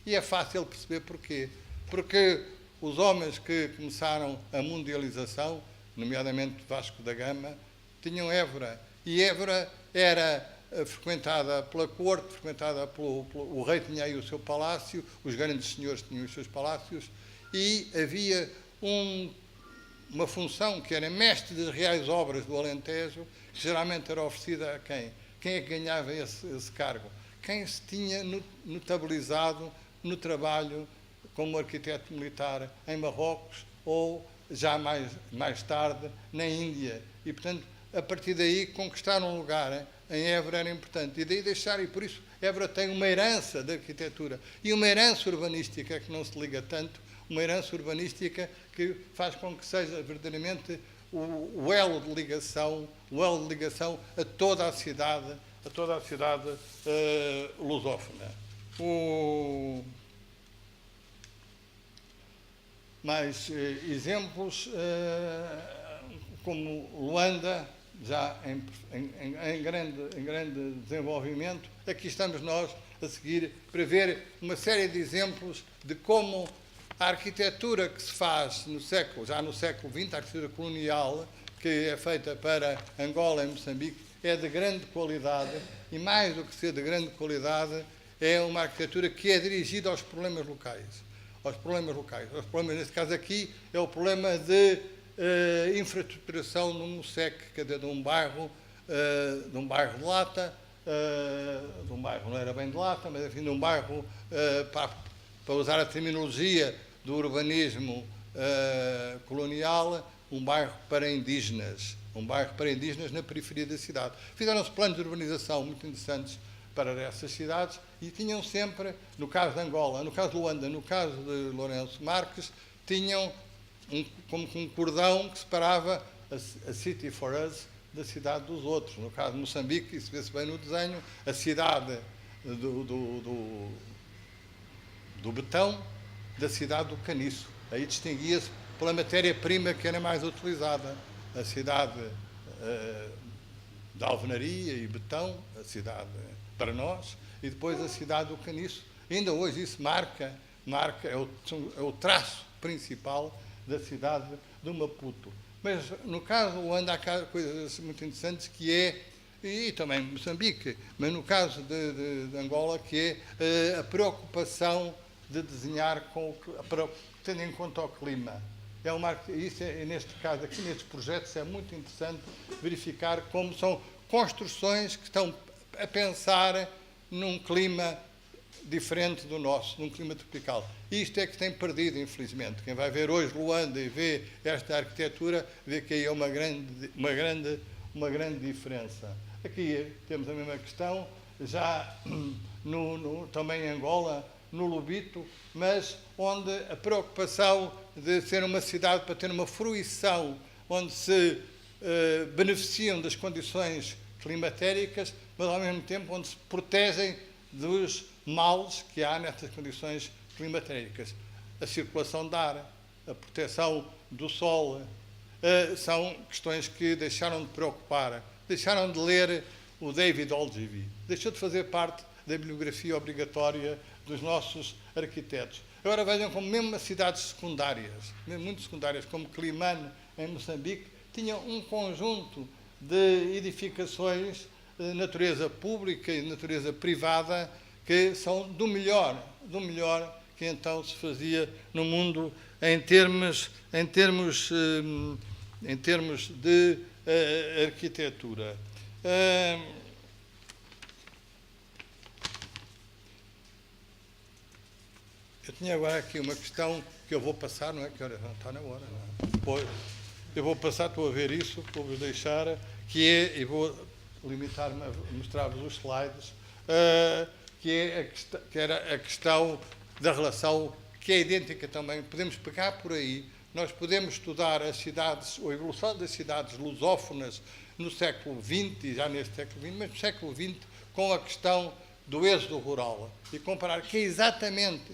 E é fácil perceber porquê. Porque os homens que começaram a mundialização, nomeadamente Vasco da Gama, tinham Évora. E Évora era frequentada pela corte, frequentada o rei tinha aí o seu palácio, os grandes senhores tinham os seus palácios, e havia uma função que era mestre das reais obras do Alentejo, que geralmente era oferecida a quem? Quem é que ganhava esse cargo? Quem se tinha notabilizado no trabalho como arquiteto militar em Marrocos ou já mais tarde na Índia. E, portanto, a partir daí conquistar um lugar em Évora era importante. E daí e por isso Évora tem uma herança de arquitetura e uma herança urbanística que não se liga tanto, uma herança urbanística que faz com que seja verdadeiramente o elo de ligação a toda a cidade lusófona. Mais exemplos, como Luanda, já em grande desenvolvimento. Aqui estamos nós a seguir para ver uma série de exemplos de como a arquitetura que se faz já no século XX, a arquitetura colonial, que é feita para Angola e Moçambique, é de grande qualidade e, mais do que ser de grande qualidade, é uma arquitetura que é dirigida aos problemas locais. Os problemas, neste caso aqui, é o problema de infraestruturação no MUSEC, quer dizer, de um bairro de lata, de um bairro, não era bem de lata, mas enfim, de um bairro, para usar a terminologia do urbanismo colonial, um bairro para indígenas na periferia da cidade. Fizeram-se planos de urbanização muito interessantes para essas cidades e tinham sempre, no caso de Angola, no caso de Luanda, no caso de Lourenço Marques, tinham como um cordão que separava a City for Us da cidade dos outros. No caso de Moçambique, isso vê-se bem no desenho, a cidade do betão da cidade do Caniço. Aí distinguia-se pela matéria-prima que era mais utilizada. A cidade de alvenaria e betão, a cidade para nós, e depois a cidade do Caniço. Ainda hoje isso marca é o traço principal da cidade de Maputo. Mas no caso do Luanda há coisas muito interessantes que é, e também Moçambique, mas no caso de Angola, que é a preocupação de desenhar tendo em conta o clima. Neste caso, aqui nestes projetos, é muito interessante verificar como são construções que estão a pensar num clima diferente do nosso, num clima tropical. Isto é que tem perdido, infelizmente. Quem vai ver hoje Luanda e vê esta arquitetura, vê que aí é uma grande diferença. Aqui temos a mesma questão, já também em Angola, no Lobito, mas onde a preocupação de ser uma cidade para ter uma fruição, onde se beneficiam das condições climatéricas, mas ao mesmo tempo onde se protegem dos males que há nestas condições climatéricas. A circulação de ar, a proteção do sol, são questões que deixaram de preocupar, deixaram de ler o David Ogilvy, deixou de fazer parte da bibliografia obrigatória dos nossos arquitetos. Agora vejam como mesmo as cidades secundárias, mesmo muito secundárias, como Climane, em Moçambique, tinham um conjunto de edificações de natureza pública e de natureza privada que são do melhor que então se fazia no mundo em termos de arquitetura. Eu tinha agora aqui uma questão que eu vou passar, não é? Que não está na hora, não é? Pois, eu vou passar, estou a ver isso, vou-vos deixar, que é, e vou limitar-me a mostrar-vos os slides, que era a questão da relação, que é idêntica também, podemos pegar por aí, nós podemos estudar as cidades, ou a evolução das cidades lusófonas no século XX, e já neste século XX, mas no século XX, com a questão do êxodo rural, e comparar que é exatamente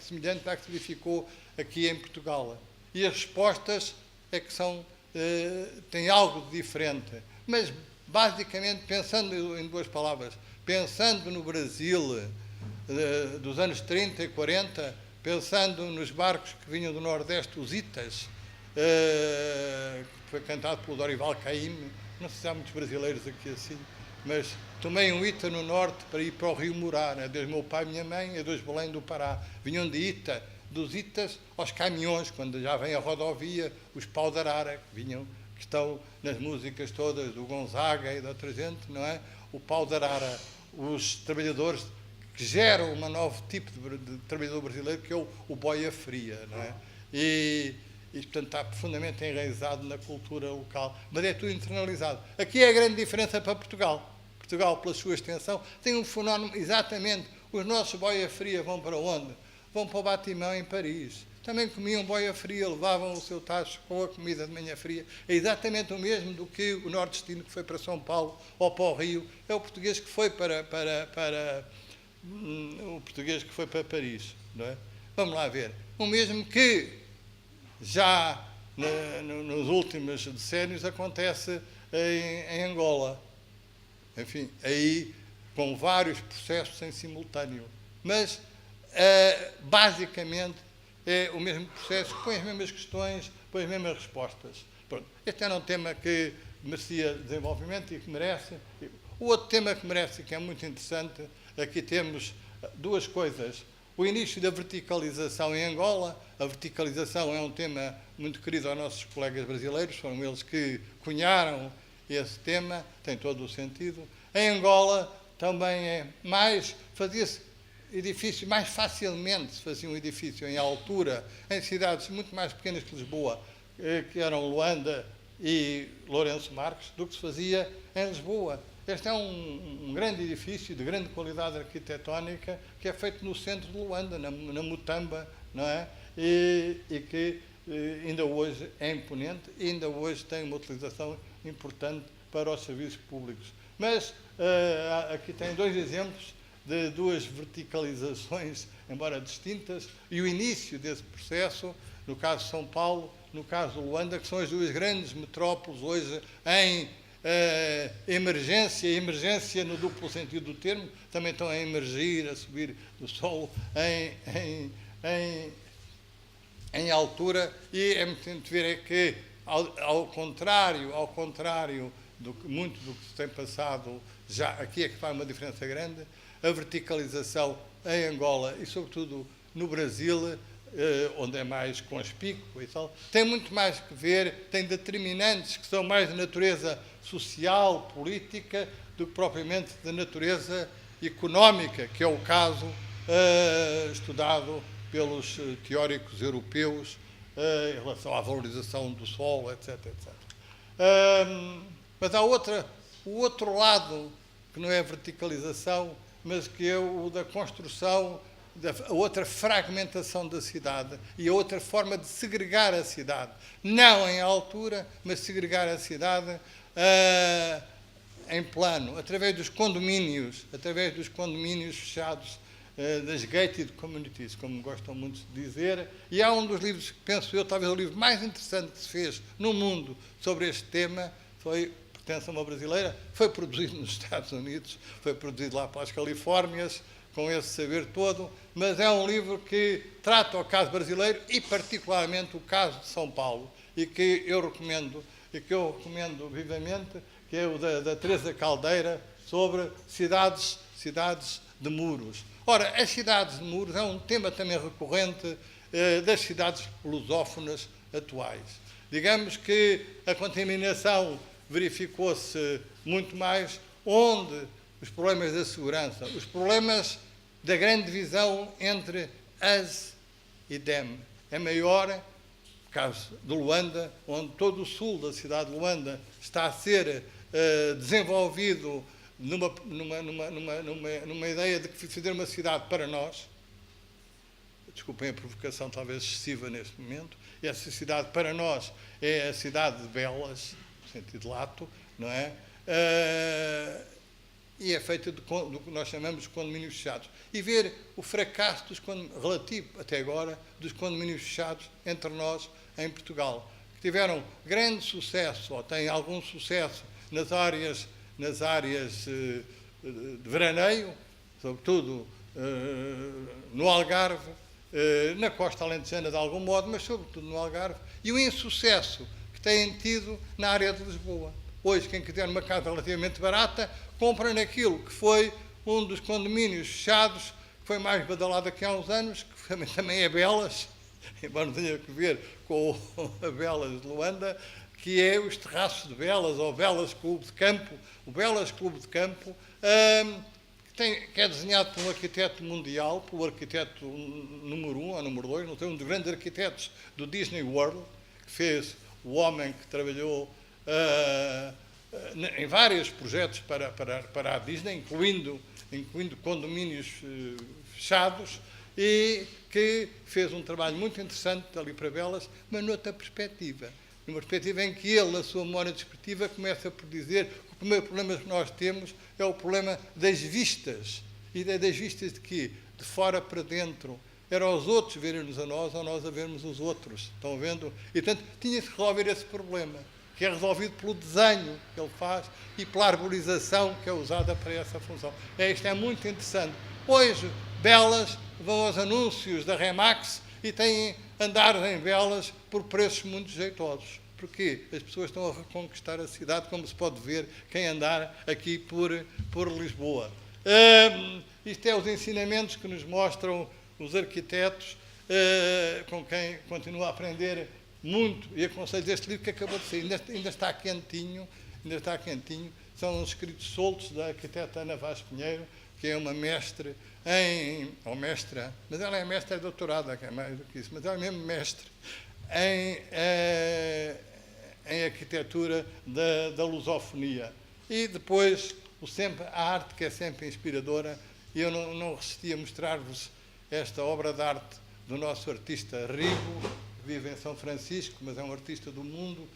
semelhante à que se verificou aqui em Portugal. E as respostas é que têm algo de diferente, mas basicamente, pensando em duas palavras, pensando no Brasil dos anos 30 e 40, pensando nos barcos que vinham do Nordeste, os Itas, que foi cantado pelo Dorival Caymmi, não sei se há muitos brasileiros aqui assim, mas tomei um Ita no Norte para ir para o Rio morar, é desde meu pai e minha mãe, é desde Belém do Pará, vinham de Ita, dos Itas aos caminhões, quando já vem a rodovia, os pau de arara, que estão nas músicas todas do Gonzaga e da outra gente, não é? O pau de arara, os trabalhadores que geram um novo tipo de trabalhador brasileiro, que é o boia fria, não é? E, portanto, está profundamente enraizado na cultura local, mas é tudo internalizado. Aqui é a grande diferença para Portugal. Portugal, pela sua extensão, tem um fenómeno, exatamente, os nossos boia fria vão para onde? Vão para o Batimão, em Paris. Também comiam boia fria, levavam o seu tacho com a comida de manhã fria. É exatamente o mesmo do que o nordestino que foi para São Paulo ou para o Rio. É o português que foi para Paris, não é? Vamos lá ver. O mesmo que já nos últimos decénios acontece em Angola. Enfim, aí com vários processos em simultâneo. Mas, basicamente, é o mesmo processo, põe as mesmas questões, põe as mesmas respostas. Pronto. Este era um tema que merecia desenvolvimento e que merece. O outro tema que merece, que é muito interessante, aqui temos duas coisas. O início da verticalização em Angola. A verticalização é um tema muito querido aos nossos colegas brasileiros, foram eles que cunharam esse tema, tem todo o sentido. Em Angola também fazia-se edifício, mais facilmente se fazia um edifício em altura, em cidades muito mais pequenas que Lisboa, que eram Luanda e Lourenço Marques, do que se fazia em Lisboa. Este é um grande edifício de grande qualidade arquitetónica que é feito no centro de Luanda, na Mutamba, não é? E que ainda hoje é imponente e ainda hoje tem uma utilização importante para os serviços públicos. Mas aqui tem dois exemplos de duas verticalizações embora distintas, e o início desse processo, no caso de São Paulo, no caso de Luanda, que são as duas grandes metrópoles hoje em emergência no duplo sentido do termo, também estão a emergir, a subir do solo em altura, e é muito interessante ver é que, ao contrário muito do que se tem passado, já aqui é que faz uma diferença grande, a verticalização em Angola e, sobretudo, no Brasil, onde é mais conspícuo e tal, tem muito mais que ver, tem determinantes que são mais de natureza social, política, do que propriamente de natureza económica, que é o caso estudado pelos teóricos europeus em relação à valorização do solo, etc. Mas há o outro lado, que não é a verticalização, mas que é o da construção, a outra fragmentação da cidade e a outra forma de segregar a cidade. Não em altura, mas segregar a cidade em plano, através dos condomínios fechados, das gated communities, como gostam muito de dizer. E há um dos livros que penso eu, talvez o livro mais interessante que se fez no mundo sobre este tema, pertence a uma brasileira, foi produzido nos Estados Unidos, foi produzido lá pelas Califórnias, com esse saber todo, mas é um livro que trata o caso brasileiro e particularmente o caso de São Paulo, e que eu recomendo vivamente, que é o da Teresa Caldeira, sobre cidades de muros. Ora, as cidades de muros é um tema também recorrente das cidades lusófonas atuais. Digamos que a contaminação verificou-se muito mais onde os problemas da segurança, os problemas da grande divisão entre us e them. É maior, no caso de Luanda, onde todo o sul da cidade de Luanda está a ser desenvolvido numa ideia de que fazer uma cidade para nós. Desculpem a provocação talvez excessiva neste momento. Essa cidade para nós é a cidade de Belas, no sentido lato, não é? E é feita do que nós chamamos de condomínios fechados. E ver o fracasso relativo, até agora, dos condomínios fechados entre nós em Portugal, que tiveram grande sucesso, ou têm algum sucesso, nas áreas de veraneio, sobretudo no Algarve, na costa alentejana de algum modo, mas sobretudo no Algarve, e o insucesso que têm tido na área de Lisboa. Hoje, quem quiser uma casa relativamente barata, compra naquilo que foi um dos condomínios fechados, que foi mais badalado aqui há uns anos, que também é Belas, embora não tenha que ver com a Belas de Luanda, que é os terraços de Belas, ou Belas Clube de Campo. O Belas Clube de Campo, que é desenhado por um arquiteto mundial, pelo arquiteto número 1 ou número 2, não sei, um dos grandes arquitetos do Disney World, que fez o homem que trabalhou em vários projetos para a Disney, incluindo condomínios fechados, e que fez um trabalho muito interessante ali para Belas, mas noutra perspectiva. Numa perspectiva em que ele, na sua memória descritiva, começa por dizer que o primeiro problema que nós temos é o problema das vistas. E das vistas de quê? De fora para dentro. Era os outros verem-nos a nós ou nós a vermos os outros. Estão vendo? E, portanto, tinha-se que resolver esse problema, que é resolvido pelo desenho que ele faz e pela arborização que é usada para essa função. Isto é muito interessante. Hoje, Belas vão aos anúncios da Remax e têm andar em Belas por preços muito jeitosos. Porquê? As pessoas estão a reconquistar a cidade, como se pode ver quem andar aqui por Lisboa. Isto é os ensinamentos que nos mostram os arquitetos, com quem continuo a aprender muito, e aconselho este livro que acabou de sair, ainda está quentinho, são uns escritos soltos da arquiteta Ana Vaz Pinheiro, que é uma mestre ou mestra, mas ela é mestra doutorada, que é mais do que isso, mas ela é mesmo mestre em arquitetura da lusofonia. E depois, a arte que é sempre inspiradora, e eu não resisti a mostrar-vos esta obra de arte do nosso artista Rigo, que vive em São Francisco, mas é um artista do mundo,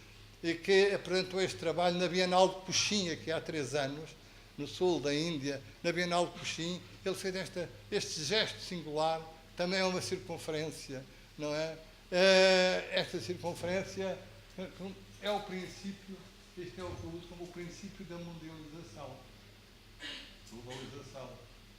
e que apresentou este trabalho na Bienal de Puxim, aqui há 3 anos, no sul da Índia, na Bienal de Puxim. Ele fez este gesto singular também é uma circunferência, não é? Esta circunferência é o princípio, este é o que eu uso como o princípio da mundialização, globalização.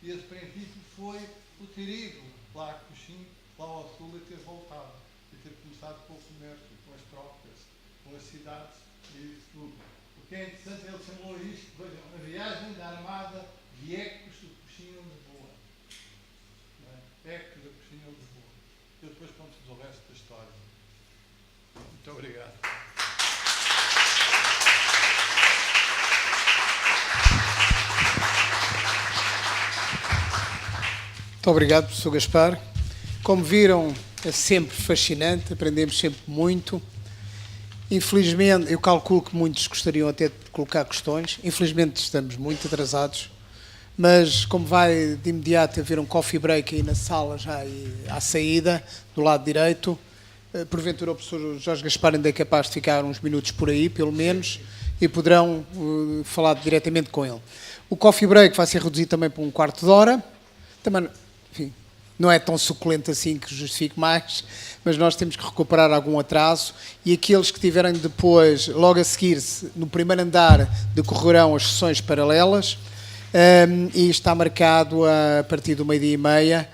E esse princípio foi o ter ido lá a Coxim, lá ao sul, e ter voltado, e ter começado com o comércio, com as trocas, com as cidades e isso tudo. O que é interessante, ele chamou isto, vejam, a viagem da Armada de Ecos do Coxim a Lisboa. Não é? Ecos do Coxim a Lisboa. Eu depois conto-vos o resto da história. Muito obrigado. Muito obrigado, professor Gaspar. Como viram, é sempre fascinante, aprendemos sempre muito. Infelizmente, eu calculo que muitos gostariam até de colocar questões. Infelizmente, estamos muito atrasados. Mas, como vai de imediato haver um coffee break aí na sala, já aí à saída, do lado direito, porventura o professor Jorge Gaspar ainda é capaz de ficar uns minutos por aí, pelo menos, e poderão falar diretamente com ele. O coffee break vai ser reduzido também para um quarto de hora. Também, enfim, não é tão suculento assim que justifique mais, mas nós temos que recuperar algum atraso e aqueles que tiverem depois, logo a seguir, no primeiro andar, decorrerão as sessões paralelas e está marcado a partir do 12:30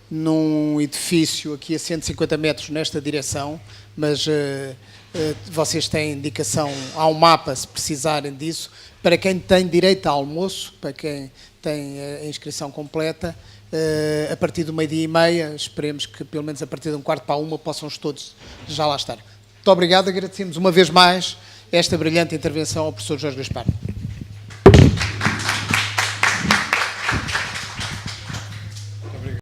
num edifício aqui a 150 metros nesta direção, mas vocês têm indicação, há um mapa se precisarem disso, para quem tem direito a almoço, para quem tem a inscrição completa, a partir do 12:30, esperemos que pelo menos a partir de 12:45 possam todos já lá estar. Muito obrigado, agradecemos uma vez mais esta brilhante intervenção ao professor Jorge Gaspar.